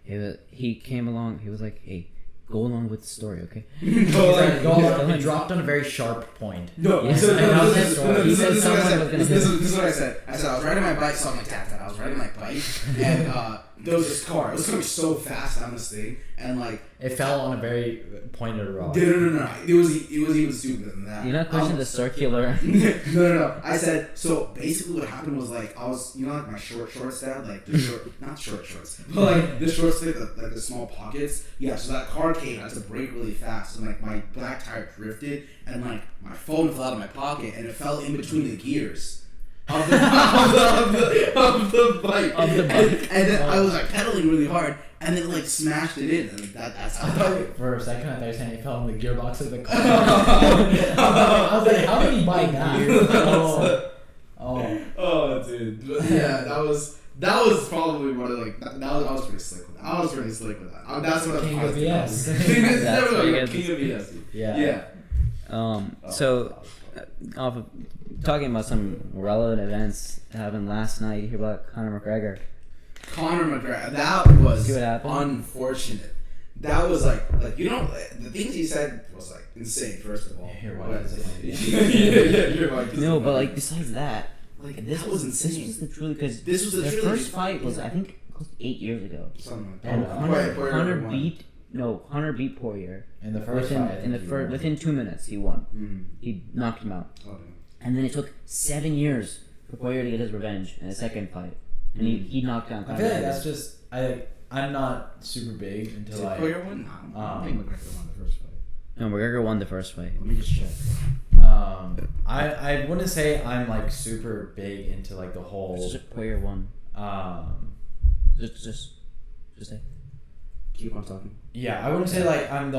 A: he came along. He was like, hey, go along with the story, okay?
B: Go on. He dropped on a very sharp point.
C: No,
A: Yes,
C: so,
A: I know
C: this
A: this
C: is
A: story. He said
C: what I
A: someone
C: said.
A: was gonna
C: This
A: hit
C: is what I said. I said I was riding my bike, so I'm like, Dad, I was riding my bike, and there was this car. It was coming so fast down this thing, and like
B: It fell on a very pointed rock.
C: no. It was even stupider than that.
A: You're not pushing the circular.
C: No. I said, so basically what happened was like, I was, you know, like my shorts dad, like the short, not short shorts, but like the shorts with like the small pockets. Yeah, so that car came, I had to brake really fast, and like my black tire drifted, and like my phone fell out of my pocket, and it fell in between the gears. Of the bike. And then I was like pedaling really hard, and then like smashed it in, and that's how
B: For a second, I thought you were saying it fell in the gearbox of the car. I was like, how did he buy that? Oh,
C: dude. But yeah, that was probably one of like I was pretty slick with that. That's what
B: King
C: I was
B: of BS.
A: That's what you
C: King of BS.
B: Yeah.
A: So, off of talking about some relevant events that happened last night, you hear about Conor McGregor.
C: That was
A: See what happened?
C: unfortunate. That was like you know the things he said was like insane. First of all,
B: Your wife is a
C: your wife is
A: No,
C: a-
A: but like besides that,
C: like
A: this
C: that was
A: This
C: insane.
A: was the truly because
C: This was the
A: their
C: trilogy.
A: first fight was I think close to 8 years ago,
C: Something like that.
A: and
C: Poirier
A: Hunter
C: won.
A: Hunter beat Poirier
B: In the first fight.
A: within 2 minutes he won.
C: Mm.
A: He knocked him out,
C: Oh,
A: and then it took 7 years for Poirier to get his revenge in the second fight, and he knocked down.
B: I feel like that's just I'm not super big until
C: Did
B: I.
C: Poirier win? No, I think McGregor won the first fight.
A: No, McGregor won the first fight.
C: Let me just check.
B: I wouldn't say I'm like super big into like the whole.
A: Just Poirier won. Just say. Keep on talking.
B: Yeah, I wouldn't say like I'm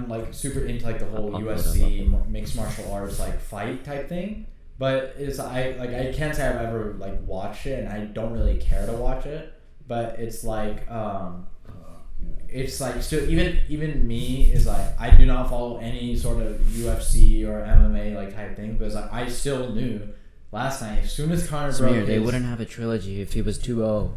B: like super into like the whole
A: I'll
B: UFC mixed martial arts like fight type thing. But I can't say I've ever like watched it, and I don't really care to watch it. But it's like still even me is like I do not follow any sort of UFC or MMA like type thing, because like I still knew last night as soon as Conor broke
A: Samir, they
B: his-
A: wouldn't have a trilogy if he was 2-0.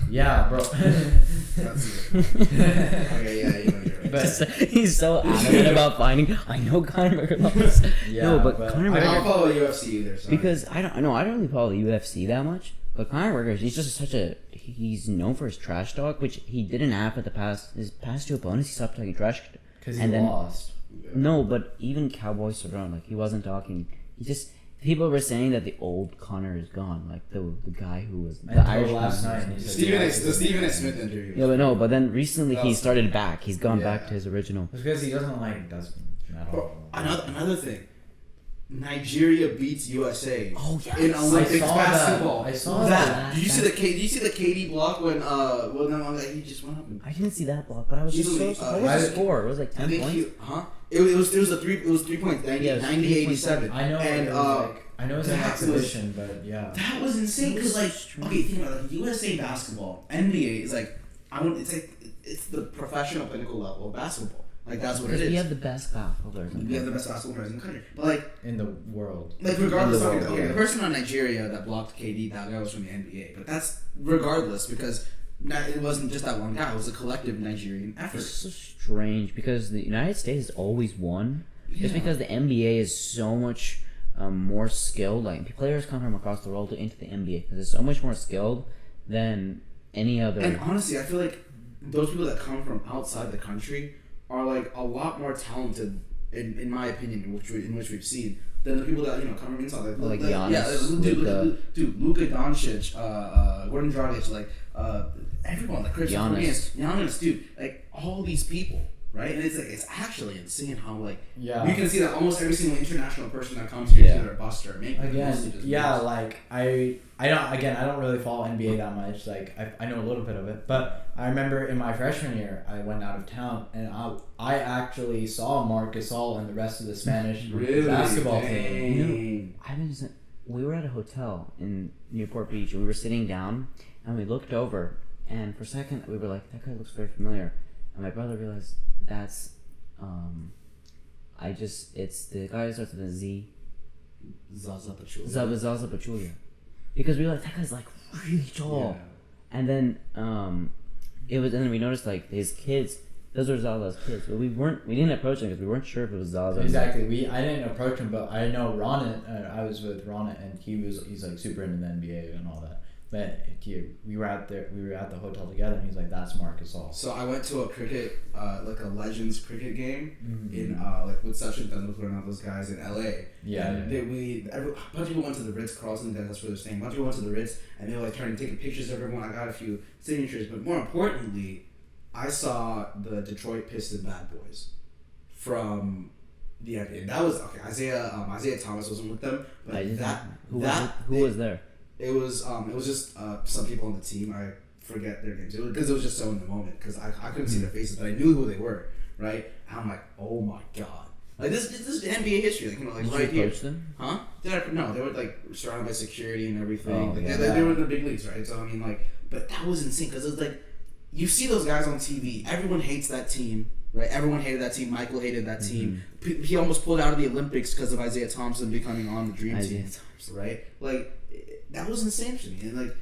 B: Yeah, bro.
C: That's it. Okay, yeah, you know you're right.
B: But-
A: He's so adamant about finding. I know Conor McGregor lost.
B: Yeah,
A: no, but
B: but
A: Conor
C: I don't
A: McGregor
C: follow UFC either. Sorry.
A: because I don't really follow the UFC that much. But Conor McGregor, he's just he's known for his trash talk, which he didn't have at his past 2 opponents. He stopped talking trash.
B: Because
A: And
B: he
A: then-
B: lost.
A: No, but even Cowboy Cerrone, like he wasn't talking. He just people were saying that the old Conor is gone, like the guy who was the
B: Until
A: Irishman.
B: last night. He said
C: the Stephen A. Smith interview.
A: Yeah, but no, but then recently he
C: That's-
A: started back. He's gone
C: Yeah.
A: back to his original.
B: It's because he doesn't at
C: Bro,
B: all.
C: another thing. Nigeria beats USA
A: Oh, yes.
C: in Olympics
B: I saw that.
C: basketball.
B: I saw
C: that.
B: that.
C: Did you see the KD block when he just went up and
A: I didn't see that block, but I was just so
C: Easily,
A: surprised. What was the
C: I-
A: score? It was like
C: I
A: 10
C: think
A: points.
C: it was 3 points, 90,
A: Yeah, it was
C: 87.
B: I know.
C: And
B: I know it's an
C: that
B: exhibition, but yeah.
C: that was insane because like okay, think about it, like USA basketball, NBA is like it's the professional pinnacle level of basketball. Like that's what it
A: Because
C: is.
A: we have the best basketball players.
C: We have the best basketball players in the country, but like
B: In the world.
C: regardless,
A: In the
C: okay,
A: world, yeah.
C: the person on Nigeria that blocked KD, that guy was from the NBA. But that's regardless because it wasn't just that one guy. It was a collective Nigerian effort.
A: It's so strange because the United States has always won. Just because the NBA is so much more skilled. Like players come from across the world into the NBA because it's so much more skilled than any other.
C: And honestly, I feel like those people that come from outside the country are like a lot more talented, in my opinion, in which we've seen, than the people that come from inside.
A: Like Giannis,
C: dude, Luka Doncic, Gordon Dragic, like everyone, like Chris Giannis, dude, like all these people, right? And it's actually insane how like you can see that almost every single international person that comes here is either a bust or a make.
B: Like I don't really follow NBA that much. Like I know a little bit of it, but I remember in my freshman year I went out of town and I actually saw Marc Gasol and the rest of the Spanish basketball team.
A: We were at a hotel in Newport Beach and we were sitting down and we looked over and for a second we were like, that guy looks very familiar, and my brother realized that's it's the guy who starts with a Z.
C: Zaza Pachulia.
A: Zaza Pachulia. Because we were like, that guy's like really tall. Yeah. And then and then we noticed like his kids, those were Zaza's kids. But we didn't approach him because we weren't sure if it was Zaza.
B: Exactly. I didn't approach him, but I know Ronit. I was with Ronit, and he's like super into the NBA and all that. But we were at the hotel together, and he's like, "That's Marc Gasol."
C: So I went to a cricket, like a Legends cricket game in like with Sachin Tendulkar and all those guys in LA.
B: Yeah.
C: And a bunch of people went to the Ritz Carlton. That's where they're staying. A bunch of people went to the Ritz, and they were like trying to take pictures of everyone. I got a few signatures, but more importantly, I saw the Detroit Pistons bad boys from the NBA. That was okay. Isaiah Thomas wasn't with them, but
A: who was there?
C: It was just some people on the team. I forget their names because it was just so in the moment because I couldn't see their faces, but I knew who they were, right? And I'm like, oh my god, like this is NBA history, like
A: Did
C: right
A: you
C: here.
A: approach them?
C: Huh? No, they were like surrounded by security and everything. They were in the big leagues, right? So I mean, like, but that was insane because it's like you see those guys on TV. Everyone hates that team. Right, everyone hated that team. Michael hated that team. He almost pulled out of the Olympics because of Isaiah Thompson becoming on the Dream Team. Right, like that was insane to me. And like,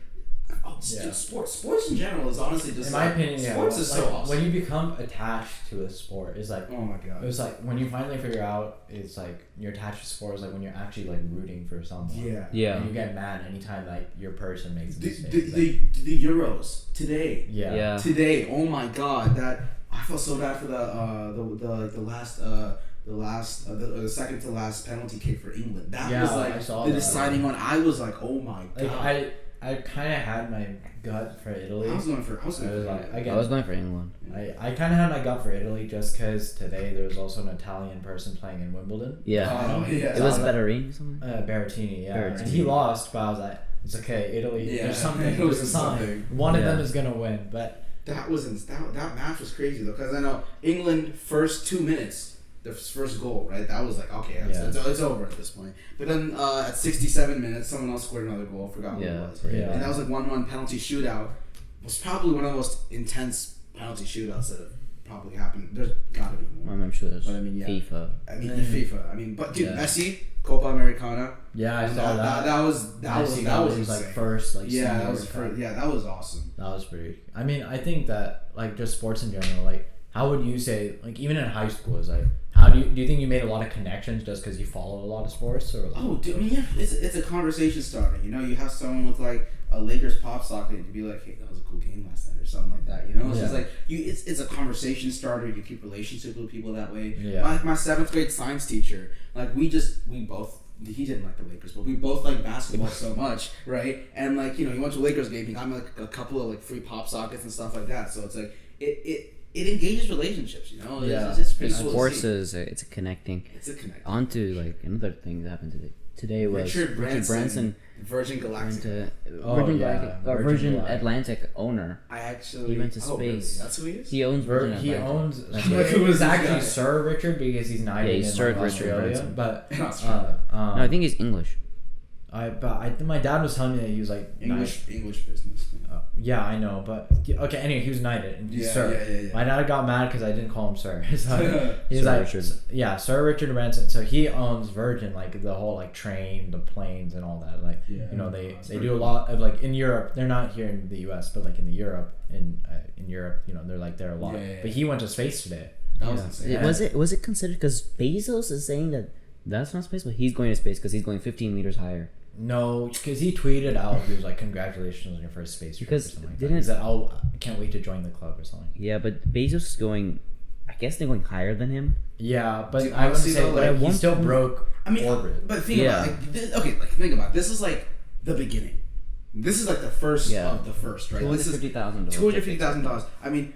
C: dude, sports in general is honestly just,
B: in my opinion,
C: sports is so awesome.
B: When you become attached to a sport, it's like,
C: oh my god.
B: It was like when you finally figure out it's like you're attached to sport. Is like when you're actually like rooting for someone.
A: Yeah.
B: And you get mad anytime like your person makes a mistake.
C: The Euros today.
B: Yeah.
C: Today, oh my god, that. I felt so bad for the second to last penalty kick for England. That was like the deciding one. I was like, oh my god.
B: Like I kind of had my gut for Italy.
C: I was going for
A: England.
B: I kind of had my gut for Italy just because today there was also an Italian person playing in Wimbledon.
A: Yeah. It was Berrettini or something.
B: Berrettini, yeah. And he lost, but I was like, it's okay, Italy.
C: Yeah.
B: There's something. There's a sign. One of them is gonna win, but.
C: That match was crazy though, because I know England first 2 minutes, the first goal, right? That was like, okay, it's over at this point. But then at 67 minutes, someone else scored another goal. I forgot who it was.
B: Yeah.
C: And that was like 1-1 penalty shootout. It was probably one of the most intense penalty shootouts that have probably happened. There's gotta be more.
A: I'm sure there's
C: FIFA. FIFA. I mean, but dude, Messi, Copa Americana.
B: Yeah, I saw that.
C: That was
B: like first, like
C: that was first. Yeah, that was awesome.
B: That was pretty. I mean, I think that like just sports in general, like how would you say, like even in high school, is like how do you think you made a lot of connections just because you followed a lot of sports or? Like,
C: oh, dude, I mean, yeah, it's a conversation starter. You know, you have someone with like a Lakers pop socket to be like, hey, that was a cool game last night or something like that. You know, it's just like it's a conversation starter. You keep relationships with people that way.
B: Yeah.
C: My 7th grade science teacher, like we both. He didn't like the Lakers, but we both like basketball so much, right? And like, you know, he went to a Lakers game, he got me like a couple of like free pop sockets and stuff like that. So it's like it engages relationships, you know. It's pretty cool.
A: Sports it's a connecting.
C: It's a connecting.
A: On to like another thing that happened today was
C: Richard Branson, Virgin
A: Galactic.
B: Virgin
A: Atlantic owner.
C: He
A: went to space.
C: Really? That's who he is?
A: He owns Virgin Atlantic.
B: He owns. Who was actually Sir Richard because he's not even in
A: Sir
B: Australia,
A: Richard Branson.
B: but
A: no, I think he's English.
B: My dad was telling me that he was like
C: English business.
B: yeah, I know, but okay. Anyway, he was knighted and he's sir.
C: Yeah.
B: My dad got mad because I didn't call him sir. So he's
A: Sir
B: like,
A: Richard.
B: yeah, Sir Richard Branson. So he owns Virgin, like the whole like train, the planes, and all that. Like you know, they do a lot of like in Europe. They're not here in the U.S., but like in Europe, you know, they're like there a lot.
C: Yeah.
B: But he went to space today.
C: That was insane.
A: Was it considered because Bezos is saying that that's not space, but he's going to space because he's going 15 meters higher.
B: No, because he tweeted out, he was like, "Congratulations on your first space trip."
A: Because
B: or something like
A: didn't
B: that. He said, "Oh, I can't wait to join the club" or something.
A: Yeah, but Bezos is going. I guess they're going higher than him.
B: Yeah, but
C: Dude,
B: I would
C: honestly,
B: say
C: though,
B: like,
C: like,
B: he still broke orbit.
C: But think
A: Yeah.
C: about it, like this, okay, like think about it. This is like the beginning. This is like the first of the first, right? This is
A: $250,000.
C: $250,000. I mean,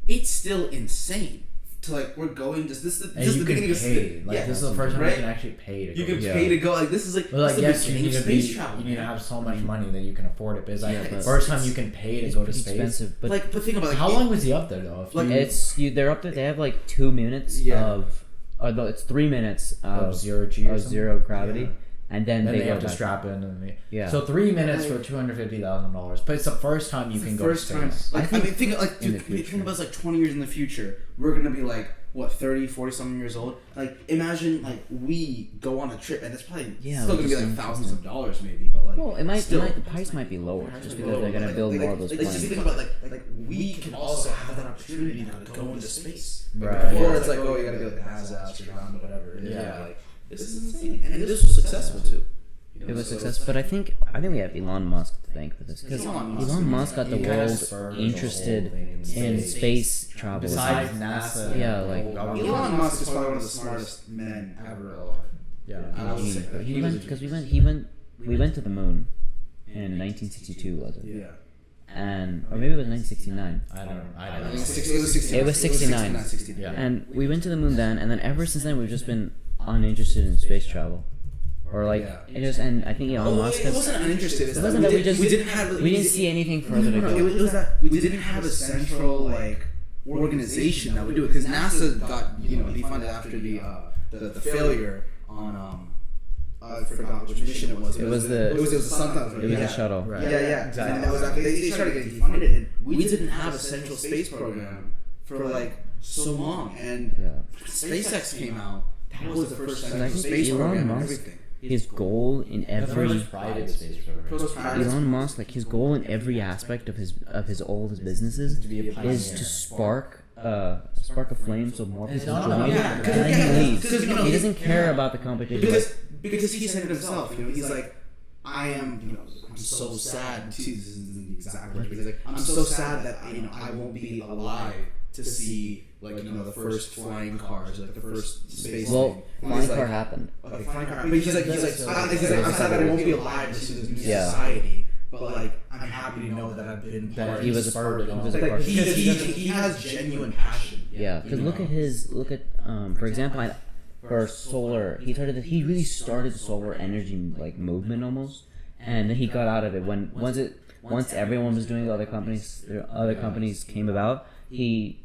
C: it's still insane. To like we're going just this is the beginning of
B: pay. Like this is the first time you can actually pay to go.
C: You can pay to go. Like this is like
B: But like
C: this is
B: yes, you
C: the
B: need to
C: beginning of
B: be.
C: space travel.
B: You need to have so much money that you can afford it. But it's like
C: Yeah,
B: the
C: it's-
B: first time you can pay to
A: It's
B: go to
A: pretty
B: space.
A: expensive, but
C: But think about it, like,
B: How long was he up there though? If
C: Like,
B: you,
A: they're up there. They have like 2 minutes of, although it's 3 minutes
B: of zero G or
A: of
B: something?
A: zero gravity,
B: Yeah.
A: and then
B: they
A: go
B: have to
A: back.
B: strap in and
A: Yeah.
B: So 3 minutes for $250,000. But it's the first time you can go to
C: first time.
B: space.
C: Like I mean, think like
A: in the
C: dude,
A: future.
C: think about it's like 20 years in the future. We're gonna be like what 30, 40 something years old. Like imagine like we go on a trip and it's probably still gonna be like thousands of dollars maybe, but like
A: Well,
C: still,
A: the price might be lower just because they're gonna build more of those
C: Just
A: planes.
C: think about like we can also have that opportunity now to go into space.
B: Right.
C: Before it's like oh you gotta go to NASA, astronaut, whatever.
B: Yeah.
C: Like this is insane, and this was successful too.
A: It was successful, but I think we have Elon Musk to thank for this because Elon Musk got the
B: He kinda
A: world
B: spurred the
A: interested
B: whole thing
A: in space travel.
B: Besides NASA.
A: Yeah, like-
C: Elon Musk is probably one of the smartest men ever alive.
B: Yeah.
C: I would say that.
A: He went because we went to the moon in 1962, was it?
C: Yeah.
A: And or maybe it was 1969.
B: I don't know.
C: It was 69.
A: It was 69.
C: 69.
B: Yeah.
A: And we went to the moon then, and then ever since then we've just been uninterested in space travel, or like
C: Yeah.
A: it just. And I think Elon Musk
C: It wasn't uninterested. It's
A: It wasn't that we just-
C: we didn't have
A: we didn't see anything further to
C: No,
A: go.
C: it was that we didn't have a central like organization that would do it because NASA got defunded after the failure on I forgot which mission it was.
A: It was the
C: Sunshine.
A: it was a shuttle.
B: Right.
C: Yeah.
B: Exactly.
C: And that was after they started getting defunded, and we didn't have a central space program for like so long. And
A: Yeah.
C: SpaceX came out. That was the first
A: And I
C: central
A: think
C: space
A: Elon
C: program and
A: Musk,
C: everything.
A: his goal in every
B: private space program.
C: First private-
A: Elon Musk, like his goal in every aspect of his businesses
B: To be a pioneer.
A: is to spark a flame so more people
B: not
A: join,
B: about-
C: yeah,
A: and then he leaves.
C: 'cause, you know,
A: He doesn't care about the competition.
C: Because he said it himself, he's like, I am, I'm so sad. This isn't the exact word, but he's like, I'm so sad that I won't be alive to see like the first flying cars, like the first space.
A: Well,
C: thing.
A: flying
C: He's
A: car
C: like,
A: happened.
C: Okay, flying car. But he's like, I'm sad that I won't be alive to see this new
A: Yeah.
C: society. But like, I'm happy to know that I've been part.
A: He was a part of
C: Like,
A: part.
C: he has genuine passion.
A: Yeah, because look at for example, for solar, he really started the solar energy like movement almost, and then he got out of it once everyone was doing it, other companies came about. He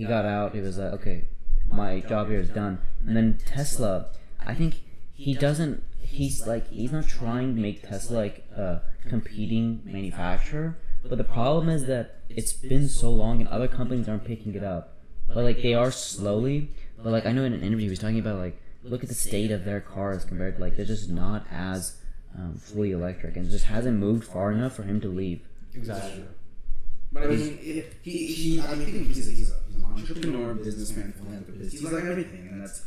A: got out. He was like, okay, my job here is done. And then Tesla, I think he's not trying to make Tesla like a competing manufacturer, but the problem is that it's been so long and other companies aren't picking it up. But like they are slowly. But like I know in an interview he was talking about like look at the state of their cars compared to like they're just not as fully electric and it just hasn't moved far enough for him to leave.
B: Exactly.
C: But I mean, I think he's an entrepreneur, businessman, philanthropist. He's like everything, and that's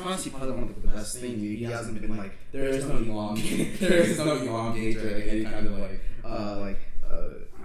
C: honestly probably one of the best things. He hasn't been like there is no elongate, or like any kind of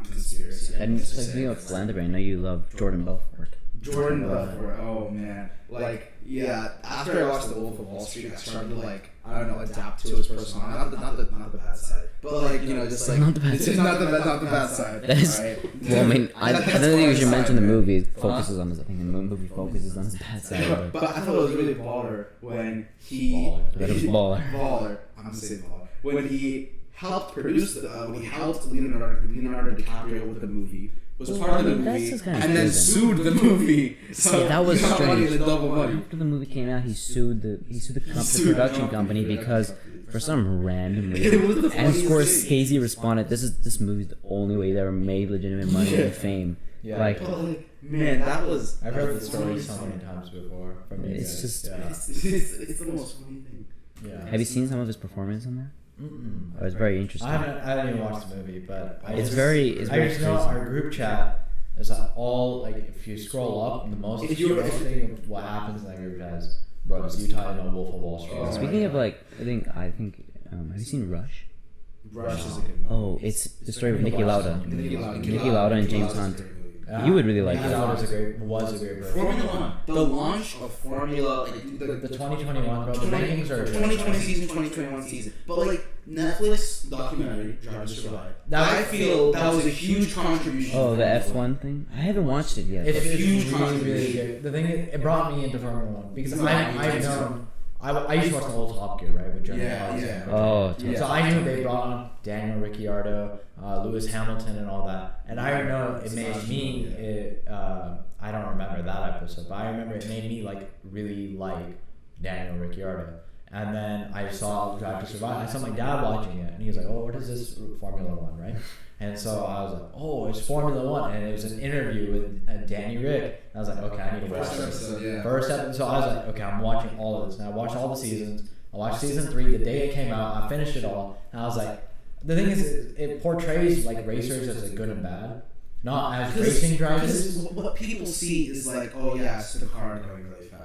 C: conspiracy.
A: And speaking of philanthropy, I know you love Jordan Belfort.
C: Jordan Belfort, oh man, like yeah. After I watched The Wolf of Wall Street, I started to like I don't know adapt to his personality, not the bad side, but like just like
A: Not the bad
C: it's
A: side.
C: not the bad side.
A: That is,
C: right?
A: well, I mean, I don't
C: That's
A: think we should
C: one
A: mention the
C: side,
A: movie
C: right?
A: focuses on his. I think the movie focuses on his bad side.
C: But I thought it was really baller when he
A: That it was baller.
C: Baller. I'm gonna say baller. When he helped produce when he helped Leonardo DiCaprio with the movie. Was part of the
A: That's
C: movie
A: just kinda
C: and then
A: crazy.
C: sued the movie. So
A: That was
C: he got money
A: strange.
C: in the double money.
A: After the movie came out, he sued the production company because for some random
C: It
A: reason.
C: was the
A: And
C: funniest thing.
A: Scorsese responded, "This movie's the only way they ever made legitimate money and fame."
B: Yeah.
A: Like,
C: But like, man, that was.
B: I've
C: that
B: heard the
C: was
B: story
C: funny.
B: so many times before from you
A: It's
B: guys.
A: just-
B: yeah.
C: It's the most funny thing.
B: Yeah.
A: have you seen some of his performance in there?
B: Mm-mm.
A: Oh, it's very interesting.
B: I haven't even watched the movie, but
A: It's very
B: I
A: crazy.
B: just know our group chat is all like if you scroll up, the most
C: If you were-
B: interesting of what happens in that group chat is bro, it's Utah and Wolf of Wall Street.
A: Speaking of like, I think have you seen Rush?
C: Rush is a good movie.
A: Oh, it's the story of Niki Lauda.
C: Niki
A: Lauda and James Hunt.
B: Yeah.
A: You would really like
B: Niki
A: it.
B: Lauda was a great person.
C: Formula One. The launch of Formula, like
B: The 2021, bro, the rankings are
C: 2020 season, 2021 season. But like Netflix documentary, Drive to Survive.
B: That-
C: I feel that was a huge contribution.
A: Oh,
C: from
A: the
C: Formula
A: F1 thing? I haven't watched it yet.
B: It's
C: huge
B: really, really
C: contribution.
B: good. The thing is, it brought me into Formula One because
C: Right,
B: I've
C: me too.
B: known. I used to watch the old Top Gear, right, with Jeremy
C: Yeah,
B: Clarkson.
C: yeah.
A: Oh,
C: Yeah.
B: So I knew they brought on Daniel Ricciardo, Lewis Hamilton, and all that. And I know it made me. I don't remember that episode, but I remember it made me like really like Daniel Ricciardo. And then I saw Drive to Survive. I saw my dad watching it, and he was like, "Oh, what is this Formula One, right?" And so I was like, "Oh, it's Formula One," and it was an interview with Danny Rick. And I was like, "Okay, I need to watch
C: First
B: this."
C: episode, yeah.
B: First episode, so I was like, "Okay, I'm watching all of this." And I watched all the seasons. I watched season 3 the day it came out. I finished it all, and I was like, the thing is, it portrays like racers as like good and bad, not as racing drivers.
C: Because what people see is like, oh yeah, it's the car going really fast.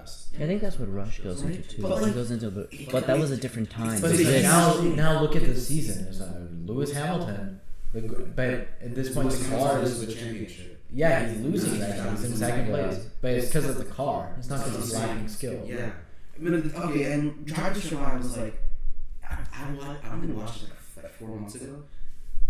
A: I think that's what Rush goes into too.
C: But,
A: It
C: like,
A: goes into but that was a different time.
B: But
A: This-
B: now look at the season. It's Lewis Hamilton, but at this point the car
C: This
B: is
C: is the championship.
B: yeah he's losing right now. He's in second place, but it's because of the car. It's not because he's lacking skill.
C: Yeah. I mean, okay, and Drive to Survive was like, I'm gonna watch it like 4 months ago.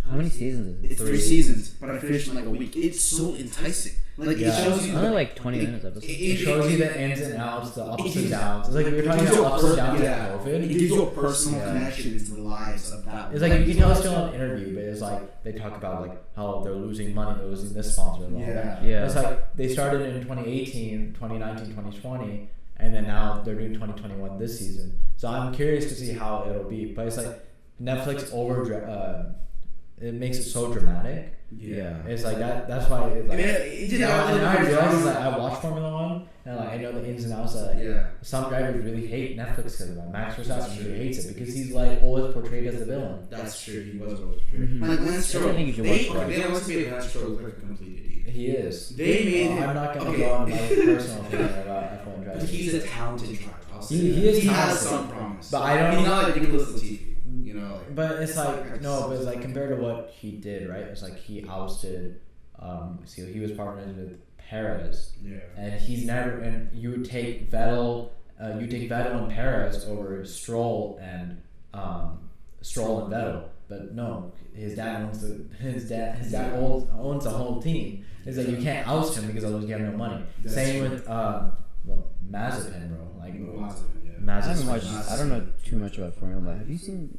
A: How many seasons is
C: It's
A: it?
C: 3 seasons, but I finished in like a week. It's so enticing. Like
B: Yeah.
C: it shows you
A: Only like 20 minutes episodes.
B: It shows you the ins and outs, the ups and downs. It's like we were talking about ups and downs
C: yeah.
B: of
C: It
B: COVID.
C: gives you a personal
B: Yeah.
C: connection to the lives of that.
B: It's like you can tell it's still an interview, but it's like they talk about like how they're losing money, they're losing this sponsor and all that.
A: Yeah.
B: It's like they started in 2018, 2019, 2020, and then now they're doing 2021 this season. So I'm curious to see how it'll be. But it's like Netflix it makes it so dramatic.
C: Yeah.
B: It's like that. That's why it's like.
C: I mean, it did
B: now,
C: have
B: and
C: like
B: I
C: a
B: realize
C: drama.
B: that I watch Formula One and like I know the ins and outs. That like,
C: Yeah.
B: some drivers really hate Netflix because of that. Max Verstappen really hates it because he's like always portrayed as the villain.
C: That's true. He was always true.
A: Mhm.
C: Like Lance
A: I
C: Stroll,
A: think you should
C: they
A: watch it.
C: always made Lance Stroll look like a complete idiot.
B: He is.
C: They made him.
B: I'm not gonna
C: okay.
B: go on my personal opinion about F1
C: But
B: drivers.
C: he's a talented driver. I'll say
B: He
C: that.
B: is
C: He has
B: talented.
C: some promise.
B: But I don't
C: He's
B: know-
C: not like Nicholas Latifi. You know. Like,
B: But it's like
C: like
B: no, but it's like compared to what he did, right? It's like he ousted. So he was partners with Perez,
C: yeah.
B: and he's never. And you would take Vettel, and Perez over Stroll and Vettel. But no, his dad owns owns the whole team. It's like you can't oust him because otherwise you have no money.
C: That's
B: Same
C: true.
B: with Mazepin, bro. Like
A: I haven't watched. I don't know too much about Formula One. Have you seen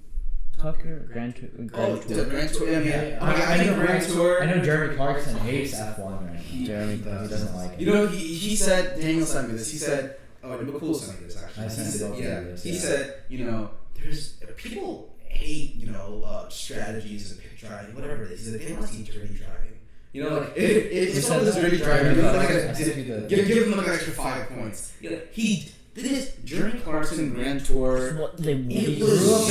A: Top Gear Grand Tour?
C: Oh, the Grand Tour. Yeah.
B: I
C: I
B: know
C: know Grand Tour.
B: I know Jeremy Clarkson hates F1 right now.
A: Jeremy
B: He
A: Clarkson.
B: doesn't like it.
C: You know, he said, Daniel sent me this. He said, oh, McCool sent me this actually.
B: I sent
C: He
B: it
C: said,
B: over
C: yeah.
B: to this,
C: He
B: yeah.
C: said, you know, there's people hate, you know, strategies of pit driving, whatever it is. He said, they want to see dirty driving. You know, like if someone does dirty driving, give them like
B: I sent you the-
C: give them like an extra 5 points. You know, he did his Jeremy Clarkson Grand Tour.
A: What they
B: He
C: was-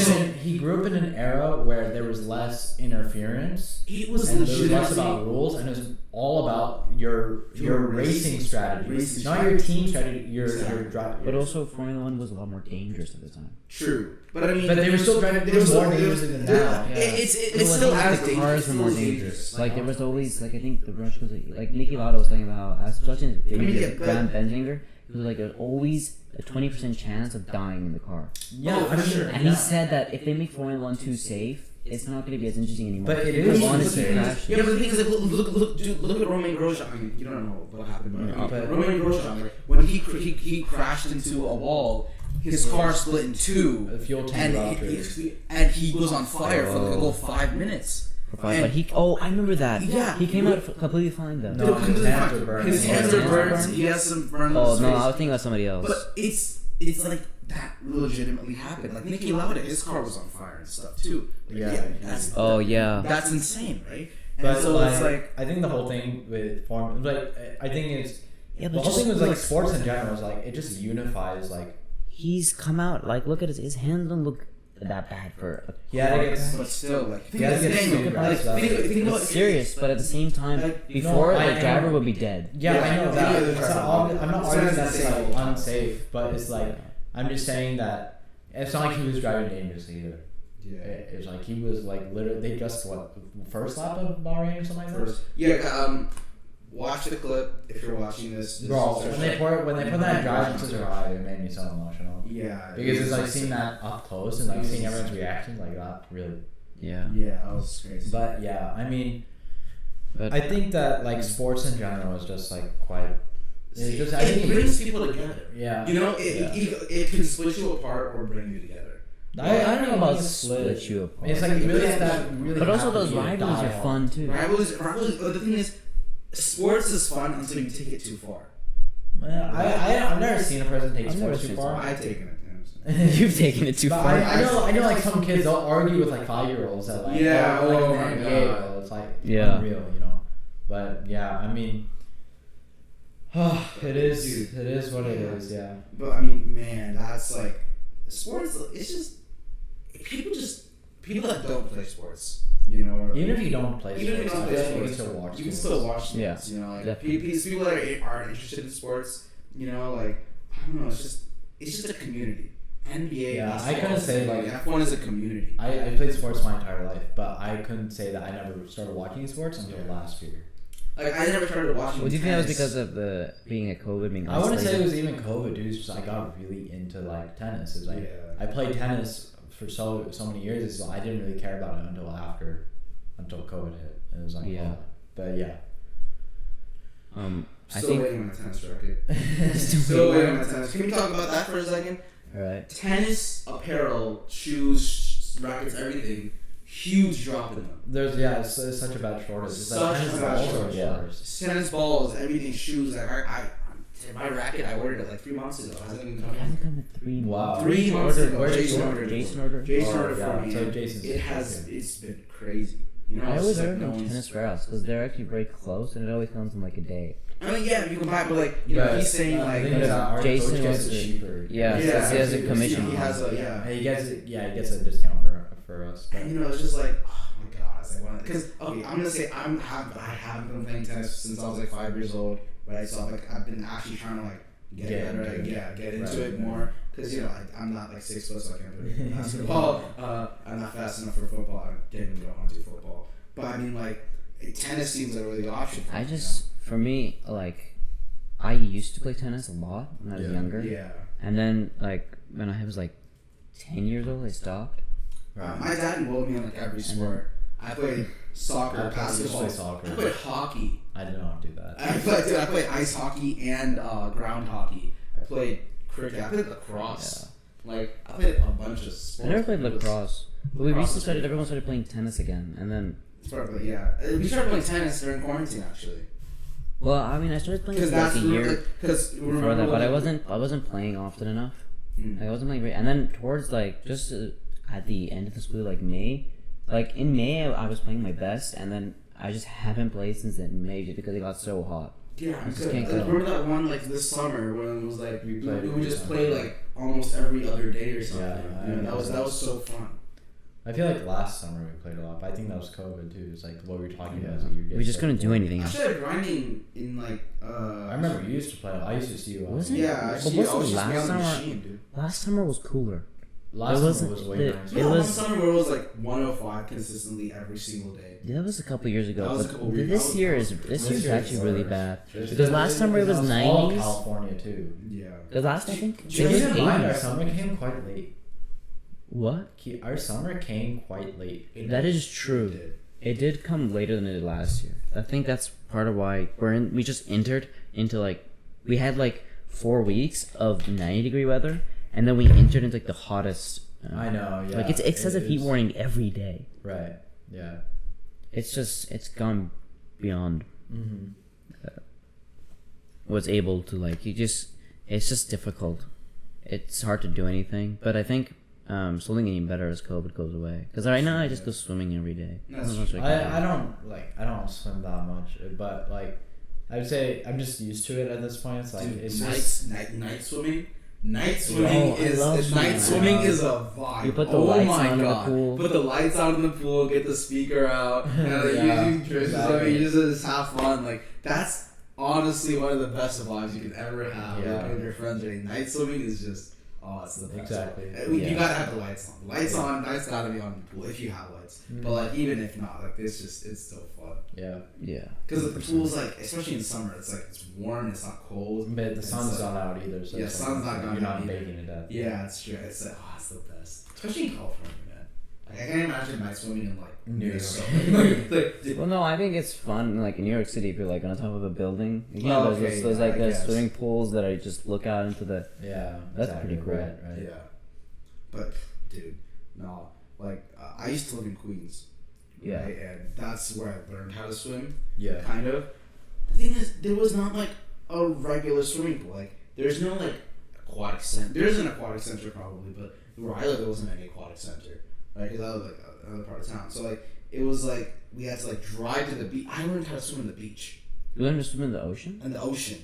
B: grew up in an era where there was less interference
C: It was
B: and there was less
C: legitimately
B: about rules, and it was all about your racing strategy,
C: Racing
B: not your team strategy. Your
C: Exactly.
B: drive.
A: But also, Formula One was a lot more dangerous at the time.
C: true. But I mean,
B: But they were still driving. They were more dangerous than now.
A: Yeah.
C: It's
A: No,
C: still
A: I
C: as
A: think the
C: dangerous.
A: cars were more
C: It's still
A: dangerous. Like there was always like I think the rush was like Niki Lauda was saying about how as such in
C: yeah,
A: Van Benzinger, it was like there's always a 20% chance of dying in the car.
B: Yeah,
C: Oh,
B: I mean,
C: sure.
A: And he said that if they make Formula One too safe, it's not going to be as interesting anymore.
B: But it
A: People
B: is
A: want to
B: interesting.
A: see crashes.
C: Yeah, but the thing is, like, look at Romain Grosjean. I mean, you don't know what happened,
A: Yeah.
C: but Romain Grosjean, like, when he crashed into a wall, his car split in two,
B: The fuel tank
C: and
B: ruptured.
C: he was on fire for like a good 5 minutes.
A: But he, I remember that.
C: Yeah.
A: He came out completely fine though.
B: No, his hands were burned.
C: His hands are burned. He has some burns.
A: Oh
C: on his
A: no,
C: face.
A: I was thinking about somebody else.
C: But it's like that legitimately happened. Like Niki Lauda, his car was on fire and stuff too. That's insane, right? And
B: But
C: so it's like
B: I think the whole thing with form, like I think it's
A: Yeah,
B: the
A: but
B: whole
A: just
B: thing was like sports in general is like it just unifies like
A: he's come out like look at his hands don't look that bad for.
C: but still, like,
A: It's serious, but at the same time, before the driver would be dead.
B: Yeah, I know that.
C: It's
B: I'm not arguing that's
C: unsafe.
B: like unsafe, but it's like I'm just saying that it's not like he was driving dangerously either.
C: Yeah.
B: It was like he was like literally they just first lap of Bahrain or something like that.
C: Watch the clip if you're watching this.
B: Bro, when they put that drive into their eye, it made me so emotional.
C: Yeah,
B: Because it's like seeing that up close and like seeing everyone's reactions like that really.
A: Yeah.
C: Yeah, that was crazy.
B: But yeah, I mean,
A: But
B: I think that like sports in general is just like quite. It's just I think
C: it brings people together.
B: Yeah.
C: You know, it can split you apart or bring you together.
B: I don't know about
A: split you apart.
B: It's like really that really.
A: But also
B: happy
A: those rivalries are
B: dialogue.
A: fun too.
C: Rivalries. The thing is, sports is fun until you take it too far.
B: Well, I've never seen a person take
A: I've never
B: sports too
A: seen
B: far.
C: I've taken it.
A: You've taken it too
B: But
A: far.
B: I know like some kids they'll argue with like 5-year-olds that like
C: Yeah,
B: like
C: oh
B: in the
C: my
B: NBA,
C: God.
B: bro. It's like
A: Yeah.
B: unreal, you know. But yeah, I mean, it is what it is. Yeah.
C: But I mean, man, that's like sports. It's just people that don't play sports. You know, or,
B: Even if you don't play
C: even if you
B: sports,
C: don't
B: I
C: play
B: feel like
C: sports,
B: you can still watch sports.
C: you can still watch
A: Yeah,
C: sports. You know, like
A: definitely.
C: people that aren't interested in sports. You know, like I don't know. It's just a community. NBA.
B: Yeah,
C: basketball,
B: I couldn't say, like-
C: F1 is a community.
B: I played sports my entire life, but I couldn't say that I never started watching sports until last year.
C: Like I never started watching.
A: Well, do you think that was
C: tennis.
A: because of the being a COVID being
B: I wouldn't say it
A: isolated?
B: was even COVID, dude. It's just I got really into like tennis. It's like
C: Yeah.
B: I played tennis for so many years, so I didn't really care about it until COVID hit. It was like,
A: Yeah.
B: oh. But yeah.
A: I
C: Still
A: think.
C: waiting on my tennis racket. Still waiting on my tennis. Can we talk about that for a second?
A: Alright.
C: Tennis apparel, shoes, rackets, everything. Huge drop in them.
B: It's such a bad shortage. It's
C: Such
B: like tennis
C: a bad
B: balls are
C: shortage.
B: shortage.
C: Tennis balls, everything, shoes. Like my racket, I ordered it like 3 months ago. Hasn't even come
A: It hasn't
C: in.
A: come in 3
B: Wow.
A: months.
C: 3 months ago.
B: Where's
C: Jason
B: Jason?
C: ordered.
A: Jason ordered?
C: Jason
B: Oh,
C: ordered
B: yeah.
C: for me.
B: So
C: and
B: Jason's
C: it's been crazy. You know,
A: I
C: it's
A: always
C: like
A: order
C: no
A: from
C: one's-
A: Tennis Warehouse because they're actually very close and it always comes in like a day.
C: I mean, yeah, you can buy it, but like, you know,
B: But
C: he's saying
B: the
C: like,
B: thing is that our
A: Jason
B: coach gets
A: wants
B: it
A: to-
B: cheaper.
A: Yeah, so he has a commission.
C: He has a yeah.
B: He gets a discount for us. But
C: And you know, it's just like, oh my god, it's like because okay, I'm gonna say I haven't been playing tennis since I was like 5 years old, right? So I've been actually trying to like get into
B: Right.
C: it more because you know I'm not like 6 foot, so I can't play basketball. I'm not fast enough for football. I genuinely don't want to do football. But I mean, like tennis seems like a really good option. For
A: I
C: me,
A: just, for me, like, I used to play tennis a lot when I was
B: Yeah.
A: younger.
C: yeah.
A: And then, like, when I was like 10 years old, I stopped.
C: My dad enrolled me in like every sport. I played soccer, basketball,
B: soccer.
C: I played hockey.
B: I did not do that.
C: I played ice hockey and ground hockey. I played cricket. I played lacrosse. Like I played a bunch of sports.
A: I never played
C: It was-
A: lacrosse. But we
C: lacrosse
A: recently
C: was
A: started,
C: really
A: everyone started playing tennis again. And then,
C: We started playing tennis during quarantine actually.
A: well, I mean, I started playing
C: Because
A: for like
C: that's
A: a year
C: because
A: before that, but I wasn't playing often enough. Like, I wasn't playing great. And then towards like just at the end of the school, like May, like in May, I was playing my best, and then I just haven't played since then May just because it got so hot.
C: Yeah,
A: I just
C: because
A: can't
C: I
A: go.
C: remember that one like this summer when it was like we
B: played
C: would just
B: every
C: play
B: time.
C: like almost every other day or something.
B: Yeah,
C: You know,
B: I
C: that was so fun.
B: I feel like last summer we played a lot, but I think that was COVID too. It's like what we were talking about. Is like
A: We just couldn't do anything
C: I
A: else.
C: started grinding in like
B: I remember you used to play. I used to see you.
A: Wasn't it?
C: Yeah,
A: But
C: actually,
A: what's
C: I was
A: the
C: just
A: last
C: on the
A: summer?
C: machine, dude.
A: Last summer was cooler.
B: Last
A: It
B: summer
A: wasn't
B: was way
A: the-
B: nicer.
A: it
C: Yeah,
A: was-
C: one summer where it was like 105 consistently every single day.
A: Yeah, that was a couple years ago.
C: That was
A: But
C: a couple years-
A: this
C: that was-
A: year
C: this
A: is
B: year
A: actually
B: is
A: really
B: worse.
A: bad.
B: Just
A: Because last summer it was
B: all
A: 90s.
B: California too.
C: Yeah.
A: The last I think it
C: Keep
A: was
C: in
B: Keep in mind, our
A: 80s.
B: summer came quite late.
A: What?
B: Our summer came quite late.
A: That is true. It did come later than it did last year. I think that's part of why we just entered into like we had like 4 weeks of 90-degree weather, and then we entered into like the hottest.
B: I know. Yeah.
A: Like it says a heat
B: is.
A: warning every day.
B: Right. Yeah.
A: It's gone beyond
B: Mm-hmm.
A: what's able to like. It's just difficult. it's hard to do anything. But I think slowly getting better as COVID goes away. Because right now I just go swimming every day.
B: I don't swim that much, but like I would say I'm just used to it at this point. It's like it's
C: night swimming. Night swimming is a vibe.
A: You put the lights on in the pool.
C: Put the lights on in the pool. Get the speaker out. And you just have fun. Like that's honestly one of the best vibes you could ever have.
B: Yeah.
C: With your friends. Night swimming is just it's the best.
B: Exactly.
C: You gotta have the lights on. Lights gotta be on the pool if you have lights. But like even if not, like it's still fun.
B: Yeah.
C: Because the pool's like, especially in summer, it's like it's warm, it's not cold.
B: But the sun's not out either, so
C: sun's not
B: you're not baking to death.
C: Yeah, it's true. It's like it's the best, especially in California, man. Like I can't imagine night swimming in like
B: New York.
A: Well, no, I think it's fun. Like in New York City, if you're like on top of a building, there's swimming pools that I just look out into the.
B: Yeah,
A: that's pretty cool.
B: Right.
C: Yeah, but dude, no, like I used to live in Queens.
A: Yeah,
C: right? And that's where I learned how to swim.
B: Yeah,
C: kind of. The thing is, there was not like a regular swimming pool. Like there's no like aquatic center. There's an aquatic center probably, but where I live, there wasn't any aquatic center. Right, because I live like another part of town. So like it was like we had to like drive to the beach. I learned how to swim in the beach.
A: You learned to swim in the ocean?
C: In the ocean.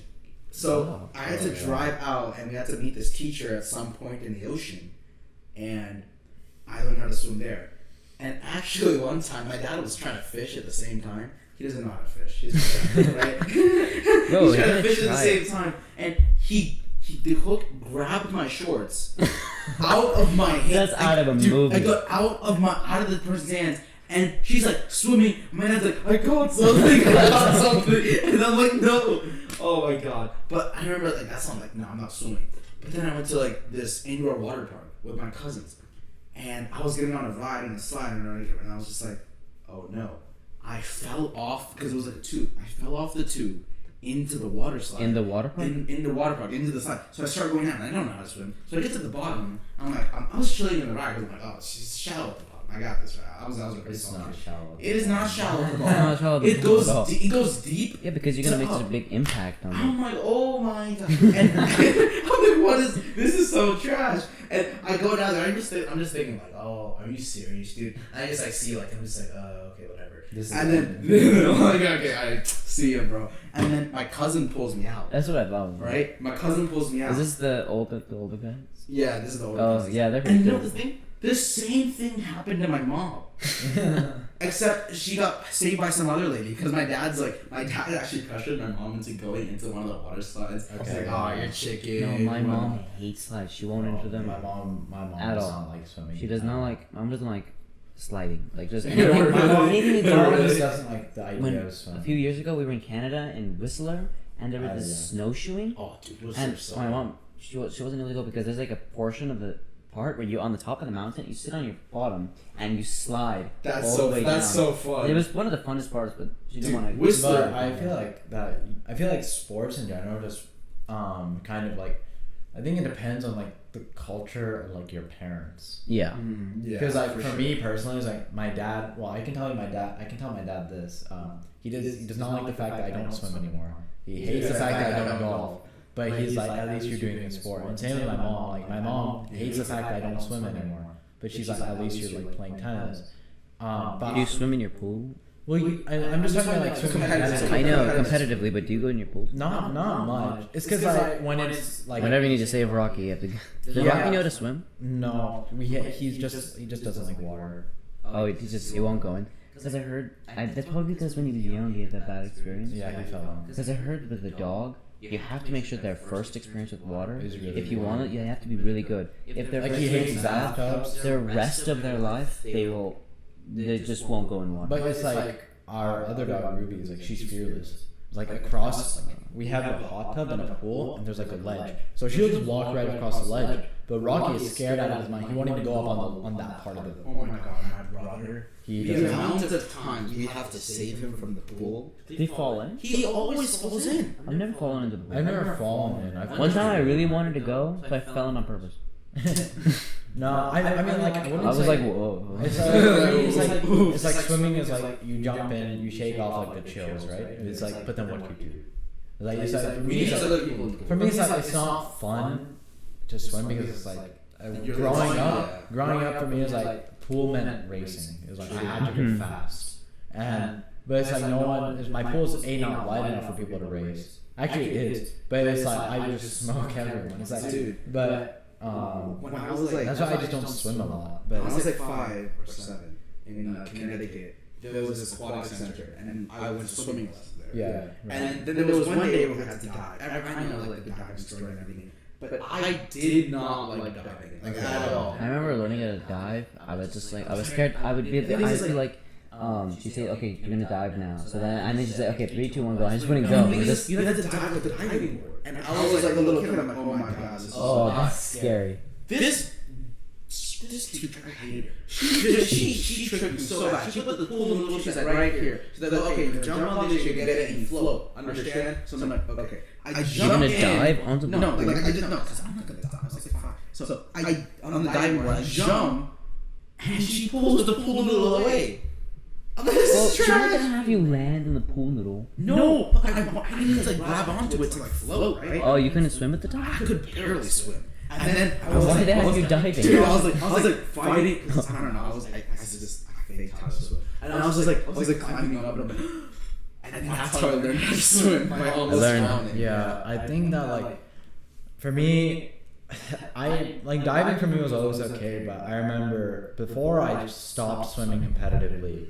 C: So I had to drive out, and we had to meet this teacher at some point in the ocean, and I learned how to swim there. And actually, one time my dad was trying to fish at the same time. He doesn't know how to fish. He's right.
A: Bro,
C: he's trying to fish at the same time, and the hook grabbed my shorts out of my hands.
A: That's out of a movie.
C: I got out of the person's hands, and she's like swimming. My dad's like, I got something, and I'm like, no. Oh my god. But I remember like that song, like, no, I'm not swimming. But then I went to like this indoor water park with my cousins, and I was getting on a ride and a slide and I was just like, oh no. I fell off because it was like a tube. I fell off the tube into the water slide.
A: In the water park?
C: In the water park, into the slide. So I started going down, and I don't know how to swim. So I get to the bottom. I'm like, I was chilling in the ride. I'm like, oh, she's shallow at the bottom. I got this right. I was a pretty
B: It's not
C: kid.
B: shallow.
C: It is not shallow at the
A: It's not shallow
C: bottom.
A: at the bottom.
C: It goes deep.
A: Yeah, because you're gonna make such a big impact on
C: I'm
A: it.
C: like, oh my god. And I'm like, what is this? Is so trash. And I go down there. I'm just thinking like, oh, are you serious, dude? And I just like see like I'm just like, okay, whatever. And then like, okay, I see you, bro. And then my cousin pulls me out.
A: That's what I thought.
C: Right? My cousin pulls me out.
A: Is this the older guys?
C: Yeah, this is the older
A: Oh,
C: cousins.
A: yeah, they're pretty
C: And you know
A: cool.
C: the thing? This same thing happened to my mom. Except she got saved by some other lady because my dad actually pressured my mom into going into one of the water slides. I was like, oh, you're chicken.
A: No, my mom hates slides. She won't enter them.
B: My mom
A: at
B: does
A: all.
B: not like swimming.
A: She does not like. Mom doesn't like sliding. Like just
C: Yeah,
A: anything.
C: really?
A: anything
B: My mom
A: to
B: just
A: do.
B: doesn't like the idea
A: When
B: of swimming.
A: a few years ago we were in Canada in Whistler and there was this snowshoeing.
C: Oh, dude, what's
A: And
C: this?
A: my mom, she wasn't able to go because there's like a portion of the part where you're on the top of the mountain, you sit on your bottom and you slide all the way down.
C: so fun.
A: It was one of the funnest parts, but she didn't want to.
C: Whistler.
B: But I feel like sports in general just kind of like I think it depends on like the culture of like your parents.
A: Yeah.
B: Because like for me personally, it's like my dad. Well, I can tell my dad this. He does not like the fact that I don't swim anymore. He hates the fact that I don't golf. But he's like, at least you're doing a sport. And same with my mom. Like my mom hates the fact that I don't swim anymore. But she's like, at least you're like playing tennis. But
A: Do you swim in your pool?
B: well, I'm just talking about like swimming competitively.
A: I know competitively, but do you go in your pool?
B: Not much. It's because like when it's like
A: Whenever you need to save Rocky, you have to. Does
B: Yeah.
A: Rocky know how to swim?
B: no, he just doesn't like water.
A: Oh, he won't go in. Because I heard that's probably because when he was young he had that bad experience.
B: Yeah, he fell in.
A: Because I heard with the dog, you have to make sure their first experience with water,
B: Is really
A: if you
B: good.
A: want it, you have to be really good. If their
B: Like
A: first
B: he hates
A: experience is bad,
B: bathtubs.
A: the rest of their life they just won't go in water.
B: But it's like our other dog Ruby is like she's fearless. Like across, we have a hot tub and a pool, and there's like a ledge. So she'll just walk right across the ledge. But Rocky is scared out of his mind. He won't even go up on that part of it.
C: Oh my god, my brother.
B: He
C: The
B: doesn't.
C: amount of times we have to save him from the pool.
A: Did he fall in?
C: He always falls in.
A: I've never fallen into the pool.
B: I've never fallen in.
A: One time I really wanted to go, so I fell in on purpose.
B: No, I mean like I
A: I
B: wouldn't
A: was
B: say-
A: like, whoa.
B: It's like swimming is like you jump in, you shake off like the chills, right? It's like, but then what do you do? Like it's like for me, it's like, it's not fun to swim because it's like growing up for me is like pool meant racing. It was like I had to go fast, but it's like no one. My pool's not wide enough for people to race. Actually, it is, but it's like I just smoke everyone. It's like, dude, but
C: when I was like,
B: that's why I just don't swim a lot. But
C: when I was like 5 or 7 in Connecticut, there was this aquatic center, and I went to swimming lessons there.
B: Yeah, right.
C: And then there was one day where we had to dive. I know like the diving story and everything, but I did not like diving like at all.
A: I remember learning how to dive. I was just like, I was scared. I'd be like, she'd say, okay, you're gonna dive now. So then she'd say, okay, 3, 2, 1, go. I just wouldn't go.
C: You had to dive with the diving board, and I was like a little kid. I'm like, oh my god, this is
A: that's scary.
C: This teacher, I hated her. She tricked me so bad. She put the pool in the middle. She's like right here. She's like, okay, you jump on this, you get it, and you float. Understand? So I'm like, okay. I
A: You're gonna dive onto the
C: no, like I didn't know because I'm not gonna dive. I was like 5. So I on the diving board, I jump, and she pulls the pool noodle away.
A: She's not gonna have you land in the pool noodle.
C: No, but I needed to like grab onto it to like float, right?
A: Oh, you couldn't swim at the time?
C: I could barely swim. And then
A: why they have you diving?
C: Dude, I was like fighting. I don't know. I was just faked how to swim. And I was like climbing up, and I'm like, and that's how I learned how to swim.
B: I think that like for me, I like diving for me was always okay, but I remember before I stopped swimming competitively,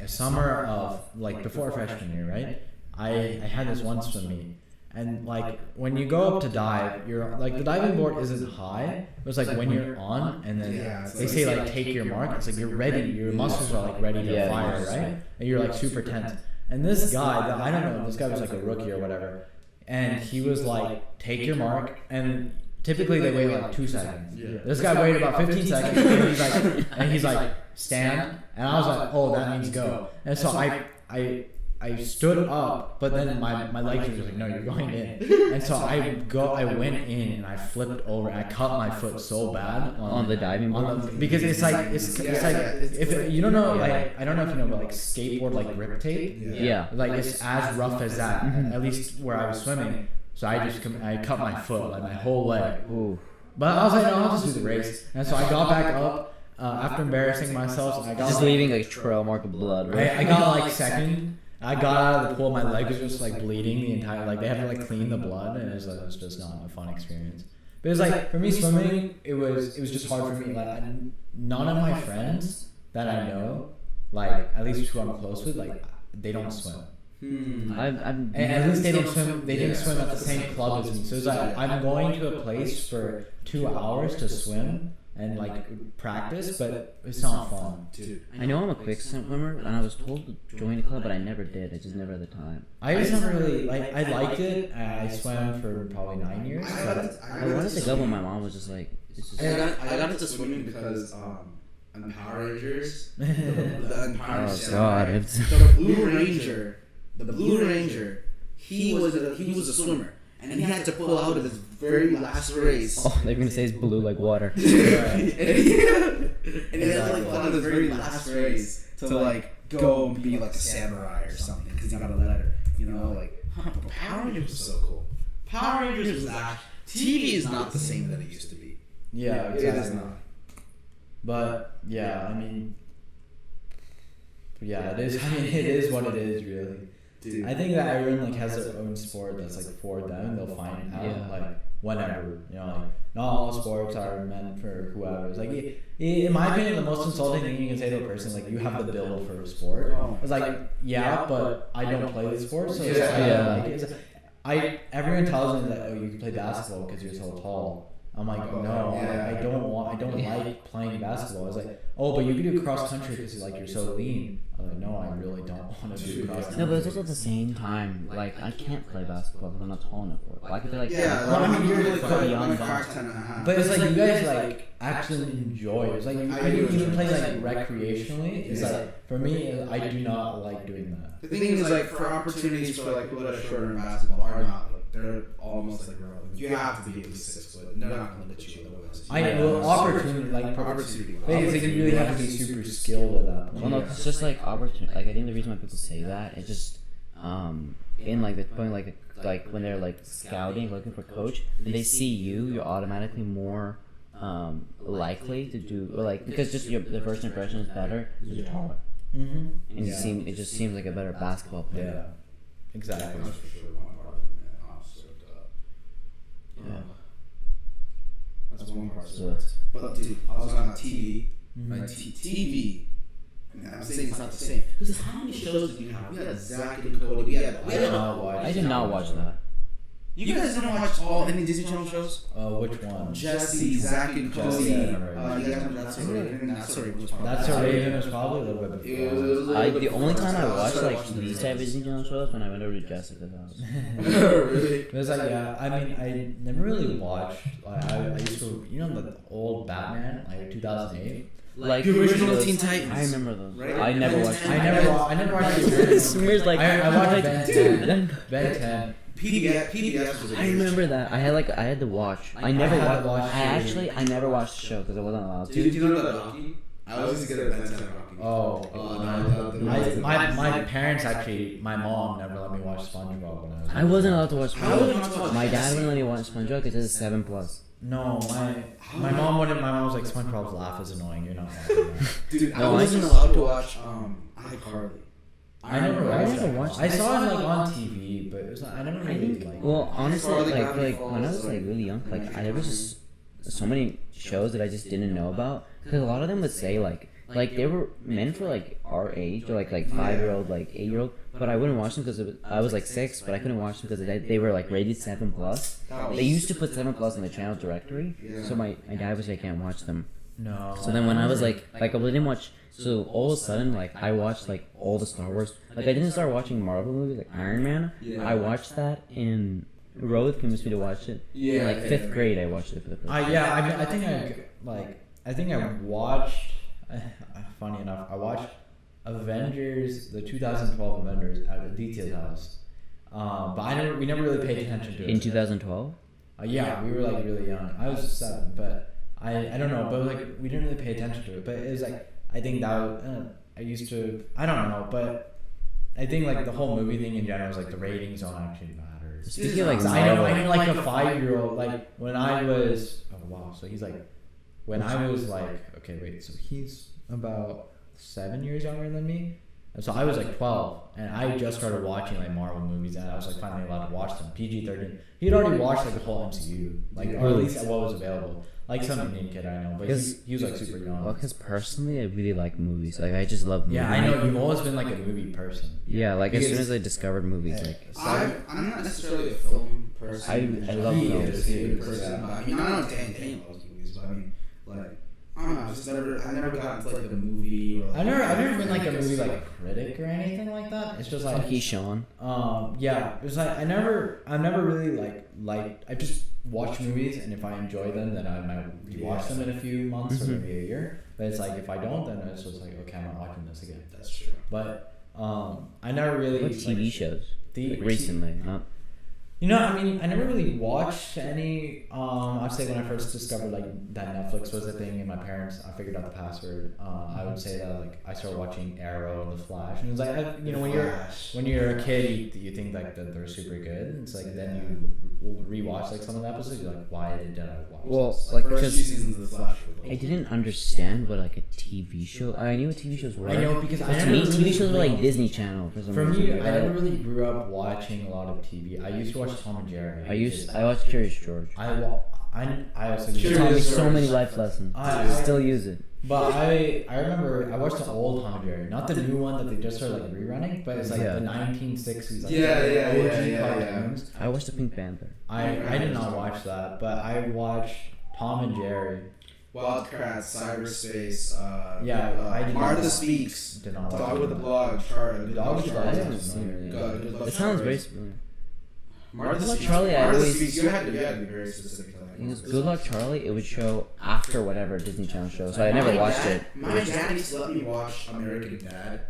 B: summer of like before freshman year, right? I had this one swim meet. And like when you go up to dive, you're like the diving board isn't high. It was like when you're on, and then they say like take your mark. It's like you're ready. Your muscles are like ready to fire, right? And you're like super tense. And this guy, I don't know, this guy was like a rookie or whatever, and he was like take your mark, and typically they wait like 2 seconds. This guy waited about 15 seconds, and he's like stand, and I was like, oh, that means go. And so I stood up, but then my legs were just like, no, you're going in. And so I went in and I flipped over. And I cut my foot so bad
A: on the diving board
B: because it's like if you don't know, like I don't know if you know, but like skateboard like grip tape, like it's as rough as that. At least where I was swimming. So I cut my foot, like my whole leg.
A: Ooh.
B: But I was like, no, I'll just do the race. And so I got back up after embarrassing myself. I got
A: just leaving like a trail mark of blood. Right?
B: I got like second. I got out of the pool, my leg was just like bleeding the entire, like they had to like clean the blood, and it was just not a fun experience. But it was like, for me swimming, it was just hard for me. Like none of my friends that I know, like at least who I'm close with, like they don't swim. And at least they don't swim. They didn't swim at the same club as me. So it's like I'm going to a place for 2 hours to swim and like practice, but it's not fun.
C: Dude,
A: I know I'm a quick swimmer, and I was told to join a club, but I never did. I just never had the time.
B: I just never really like. I liked it. I swam for probably 9 years.
A: I wanted to go, but my mom was just like, "It's just."
C: I got into swimming because on Power Rangers, the Power Rangers.
A: Oh God!
C: The Blue Ranger, he was a swimmer. And he had to pull out of his very last race.
A: Oh, they're gonna say it's blue like water.
C: And he had to like pull out of his very last race to like go and be like a samurai or something because he got a letter. You know, like Power Rangers was so cool. Power Rangers was actually TV is not the same that it used to be.
B: Yeah, exactly.
C: It is not.
B: But yeah, I mean, it is. I mean, it is what it is, really.
C: Dude.
B: I think that everyone like has their own sport that's like for them. They'll find out like whenever, you know, like not all sports are meant for whoever. It's like in my opinion, the most insulting thing you can say to a person like you have the build for a sport. It's like but I don't play the sport, so everyone tells me that you can play basketball because you're so tall. I'm like, no, I don't like playing basketball. I was like, oh, but you can do cross country because you're so lean. I was like, no, I really don't want to do cross country.
A: No, but it's also at the same time, like I can't play basketball because I'm not tall enough for it. Well, I could play like
B: I mean, you're really quite young,
C: but
B: it's like you guys like actually enjoy it. It's like I even play like recreationally. It's like for me, I do not like doing that.
C: The thing is, like for opportunities for like people that are shorter in basketball are not. They're almost like irrelevant. You have to be at least 6 foot. They're not going to let you otherwise.
B: Opportunity. Basically, you really have to be super skilled at that point.
A: Well, no, it's just like opportunity. Like I think the reason why people say that is just in like the point like when they're like scouting looking for coach, and they see you're automatically more likely to do, or like, because just the first impression is better because you're taller.
B: Mm-hmm.
A: And it just seems like a better basketball player.
B: Yeah, exactly.
C: That's for sure one part of it, man. I'm stoked up.
A: Yeah.
C: That's one part.
A: So,
C: But dude, I was on TV.
B: Mm-hmm.
C: Like TV. I'm saying it's not the same. Because how many shows do you have? We had Zach and Cody. We had
A: I did not watch that.
C: You guys didn't watch any Disney Channel shows?
B: Which one?
C: Jesse, Zach, and Cody.
B: Jesse,
C: You guys remember That's So Raven? That's So Raven was probably.
B: That's a Raven was probably a little bit before.
A: The only time I watched like these type of Disney Channel shows when I went over to Jessica's house.
C: Really?
B: It was like, yeah, I mean, I never really watched, I used to, the old Batman, like 2008.
A: Like
C: The original Teen Titans.
A: I remember those.
C: Right?
A: I never watched.
B: I never watched the
A: Smear's like
B: I watched Ben 10.
A: Dude.
B: Ben 10.
C: PBS was a
A: I remember that. I had to watch. I never
B: had to
A: watched.
B: watch
A: I never watched the show because I wasn't allowed to.
C: Do you know that Rocky? I was just good at Ben 10 Rocky.
B: My parents actually, my mom never let me watch SpongeBob when I was.
A: I wasn't allowed to watch
C: How would you not
A: SpongeBob.
C: watch
A: My dad
C: Jesse?
A: wouldn't let me watch SpongeBob because it's 7+.
B: No, my mom wouldn't. My mom was like, SpongeBob's laugh is annoying. You're not watching that.
C: Dude, I
A: No, I
C: wasn't
A: just-
C: allowed to watch iCarly.
B: I never
A: I watched
B: I
A: that.
B: saw it like on TV, but it was not, I never really like.
A: Well, honestly,
C: Or the
A: like
C: Gravity
A: when I was
C: Falls,
A: like really young, like there was just so many shows that I just didn't know about because a lot of them would say like they were meant for like our age or like 5-year-old, like 8-year-old, but I wouldn't watch them because I was like 6, but I couldn't watch them because they were like rated 7+. They used to put 7+ in the channel directory, so my dad was like, I can't watch them.
B: No.
A: So then when I was like I didn't watch. So all of a sudden, like I watched like all the Star Wars. Like I didn't start watching Marvel movies like Iron Man.
C: Yeah.
A: I watched that in Road convinced me to watch it.
C: Yeah.
A: In like 5th grade, I watched it for the first time.
B: I think I watched. Funny enough, I watched Avengers, the 2012 Avengers at Aditya's house. But we never really paid attention to it.
A: In 2012.
B: Yeah, we were like really young. I was 7, but I don't know, but like we didn't really pay attention to it. But it was like I think that was, I used to, I don't know, but I think like the whole movie thing in general is like the ratings don't actually matter.
A: Speaking of like
B: I know
A: Marvel,
B: like a 5-year-old, like when I was, oh wow, so he's like, when I was like, okay wait, so he's about 7 years younger than me. And so I was like 12, and I just started watching like Marvel movies, and I was like finally allowed to watch them. PG-13. He'd already watched like the whole MCU, like or at least what was available. Like some Indian kid I know, but he was like super young.
A: well, because personally, I really like movies. Like I just love movies.
B: Yeah, I know you've always been like a movie person.
A: Yeah, like as soon
B: Because-
A: as I discovered movies, like
C: I'm not necessarily a film person.
A: I love
C: He
A: films.
C: is a film person. But, I mean, I don't know Dan loves movies, but I mean, like, I don't know. I never got into like a movie. Or, like,
B: I've never been like a movie like critic or anything like that. It's just like
A: he's Sean.
B: yeah, it's like I've never really like I just watch movies, and if I enjoy them, then I might rewatch them in a few months or maybe a year. But it's like if I don't, then it's just like okay, I'm not watching this again.
C: That's true.
B: But I never really
A: What TV shows?
B: The,
A: Like recently, not.
B: You know, I mean, I never really watched any. I'd say when I first discovered like that Netflix was a thing, and my parents, I figured out the password. I would say that like I started watching Arrow and The Flash, and it was like when you're a kid, you think like that they're super good. And it's like then you rewatch like some of the episodes, you're like, why did I watch?
A: Well,
B: this?
A: like
C: First few
A: because
C: seasons of The Flash.
A: I didn't understand what like a TV show. I knew what TV shows were.
B: I know because I
A: To
B: never
A: me,
B: really
A: TV shows were like
B: grew-
A: Disney Channel for some
B: For
A: reason.
B: me, I never really grew up watching a lot of TV. I used to watch Tom and Jerry.
A: I watched Curious George.
B: I also
A: It taught me
C: Curious
A: so
C: George.
A: many life lessons.
B: I
A: Still use it.
B: But I remember I watched the old Tom and Jerry, not the new one that they just started like rerunning, but it's like
A: Yeah.
B: the 1960s like
C: Yeah,
B: OG
C: yeah.
B: cartoons.
A: I watched the Pink Panther.
B: I did not watch that, but I watched Tom and Jerry.
C: Wildcats, Cyberspace.
B: I did
C: Martha
B: not-
C: Speaks.
B: Did not watch
C: Dog with a
B: that.
C: Blog. Charlie.
B: The Dog with a Blog.
A: I
B: That
A: haven't
B: sounds
A: seen
B: familiar.
A: it.
C: Good, good luck,
A: It sounds very
C: Charlie.
A: familiar.
C: Martha
A: Good Luck
C: Speaks.
A: Charlie, I
C: Martha
A: always-
C: Speaks. You had to be very specific. To that.
A: Good Luck Charlie, it would show after whatever Disney Channel show, so I never watched it.
C: My dad used to let me watch American Dad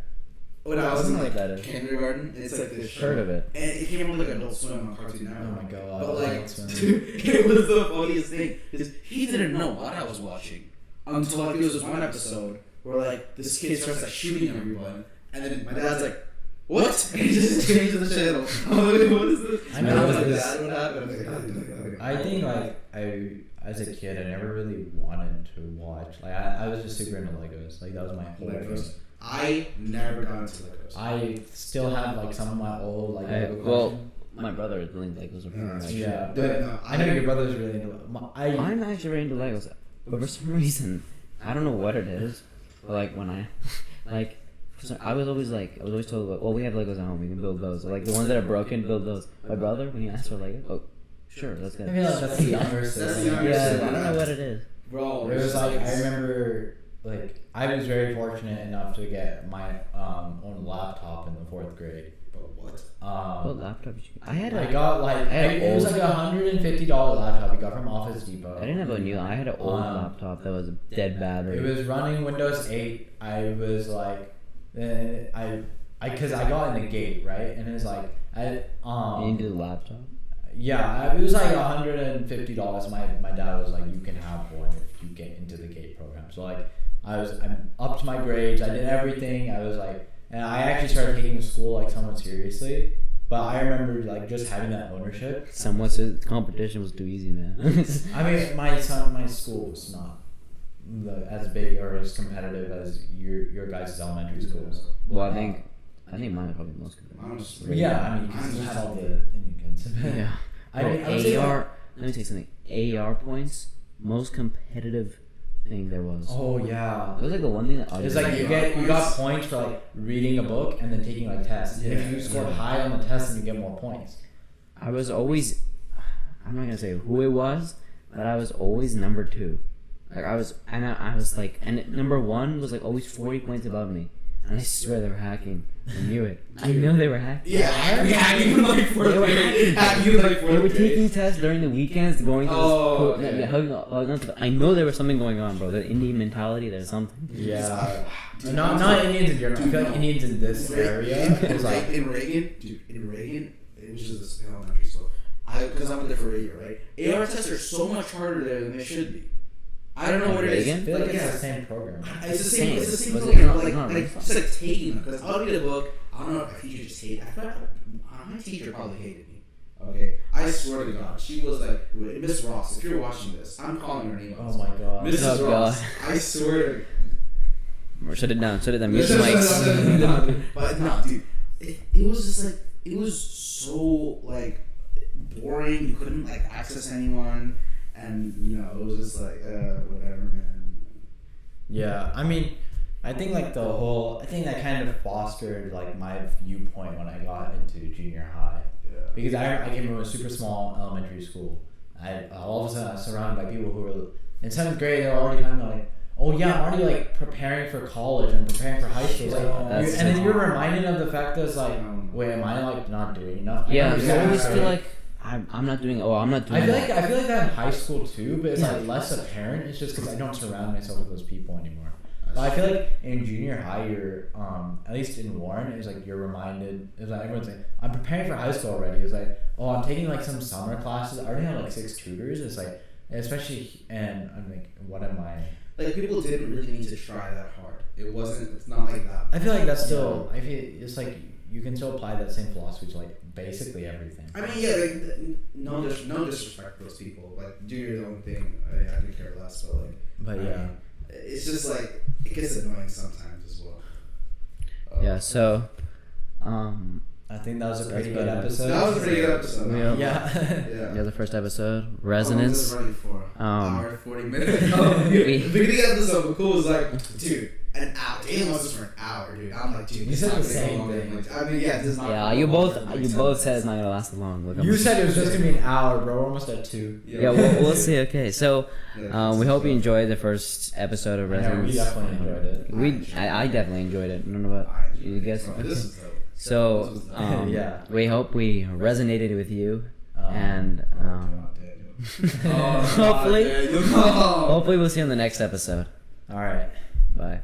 C: when I was in
A: What
C: like
A: that is.
C: kindergarten. It's like this show.
A: Heard of it.
C: And it came on like Adult Swim on Cartoon
B: Oh
C: Network.
B: my god.
C: But like,
B: that's funny.
C: dude, it was the funniest thing because he didn't know what I was watching until like there was this one episode where like this kid starts like shooting everyone, and then my dad's like, "What?" And he just changed the channel. I'm like, what is this?
B: I know
C: like,
B: this.
C: "Dad, what happened?"
B: I think like as a kid, I never really wanted to watch. Like I was just super into Legos. Like that was my whole
C: Legos.
B: thing.
C: I never got into Legos.
B: I still have like some of my old like Lego
A: well,
B: collection.
A: my brother is really Legos.
B: Yeah,
C: But,
B: but
C: no,
B: I know your brother's really into.
A: I'm actually really into Legos, but for some reason, I don't know what it is. But like when I, like, I was always told, like, well, we have Legos at home. We can build those. Like the ones that are broken, build those. My brother, when he asked for Lego, oh, sure, let's get.
B: I feel like that's the younger
C: That's
B: sister.
C: the younger
A: Yeah,
C: sister.
A: I don't know what it is.
C: Bro,
B: It was like I remember like I was very fortunate enough to get my own laptop in the 4th grade.
C: But what?
A: What laptop did you get? I had
B: I
A: a.
B: got like it was like $150 laptop we got from Office Depot.
A: I didn't have a new. I had an old laptop that was a dead battery.
B: It was running Windows 8. I was like, because I got in the gate right, and it was like
A: You did the laptop.
B: Yeah, it was like $150. My dad was like, you can have one if you get into the gate program. So like I'm up to my grades. I did everything. I was like, and I actually started taking school like somewhat seriously. But I remember like just having that ownership.
A: Somewhat, competition was too easy, man.
B: I mean, my school was not as big or as competitive as your guys' elementary schools.
A: Well, I think mine was probably the most competitive.
B: Yeah, I mean, because you had all the Indians.
A: Yeah.
B: I mean, I would say
A: AR. Let me say something. AR points, most competitive thing there was.
B: Oh yeah.
A: It was like the one thing that.
B: It's like you got points for like reading a book and then taking like tests. Yeah. If you scored high on the test, then you get more points.
A: I was always. I'm not gonna say who it was, but I was always number 2. Like I was like, and number 1 was like always 40 points above me. And I swear they were hacking. I knew it. I know they were hacking.
C: Yeah, hacking like 4th grade. Hacking like 4th grade.
A: They were taking tests during the weekends, going to
C: okay.
A: I know there was something going on, bro. The Indian mentality, there's something.
B: Yeah. Not Indians in general. I feel like Indians in this area.
C: In Reagan, which is this elementary school. Because I went there for a year, right? AR tests are so much harder there than they should be. I don't know what it is.
B: I feel like it's
C: yeah,
B: the same program.
C: It's the same. It's the same
A: Was it
C: program.
A: not?
C: Like just like taking them. Because I'll read a book. I don't know if my teacher just hated. I thought my teacher probably hated me. Okay, I swear to God, she was like, Miss Ross. If you're watching this, I'm calling her name.
B: Oh my God.
C: Mrs.
A: Oh,
C: Ross.
A: God.
C: I swear.
A: Shut it down. Mute the mics.
C: No, but no, dude, it was just like it was so like boring. You couldn't like access anyone. And, it was just like, whatever, man.
B: Yeah, I mean, I think like I think that kind of fostered like my viewpoint when I got into junior high.
C: Yeah.
B: Because I came from a super small elementary school. All of a sudden I was surrounded by people who were, in 7th grade, they were already kind of like, oh yeah, I'm already like preparing for college and preparing for high school. Like, and then you're reminded of the fact that it's like, wait, am I like not doing enough?
A: Yeah, you always feel like, I'm not doing. Oh, I'm not doing.
B: I feel like that in high school too, but it's like less apparent. It's just because I don't surround myself with those people anymore. But I feel like in junior high, you're at least in Warren, it's like you're reminded. It's like everyone's like, I'm preparing for high school already. It's like, oh, I'm taking like some summer classes. I already have like 6 tutors. It's like, especially, and I'm like, what am I?
C: Like people didn't really need to try that hard. It's not like that.
B: I feel like that's still. I feel it's like you can still apply that same philosophy to like basically everything.
C: I mean, yeah, like no disrespect to those people. Like, do your own thing. I could care less, but like.
B: But yeah,
C: it's just like it gets annoying sometimes as well.
A: Yeah. So,
B: I think that was a pretty good episode.
C: That was a pretty good episode.
A: Yeah, the first episode, Resonance.
C: How long was it running for? Hour 40 minutes.
A: We-
C: The beginning episode was cool. Was like, dude, an hour. Damn, was this for an hour, dude. I'm like, dude,
B: You said the same thing.
C: Like, I mean, yeah, this is not.
A: Yeah, you both said it's not gonna last long. Look,
B: You said it was just gonna be an hour, bro. We're almost at 2.
A: Yeah, we'll see. Okay, so we hope you enjoyed the first episode of
B: Yeah,
A: Resonance.
B: we definitely enjoyed it.
A: I definitely enjoyed it. I don't know about you guys.
C: This is dope.
A: So
B: Yeah.
A: we hope we resonated with you, and
C: Oh,
A: hopefully,
C: Daniel.
A: hopefully we'll see you on the next episode.
B: All right.
A: Bye.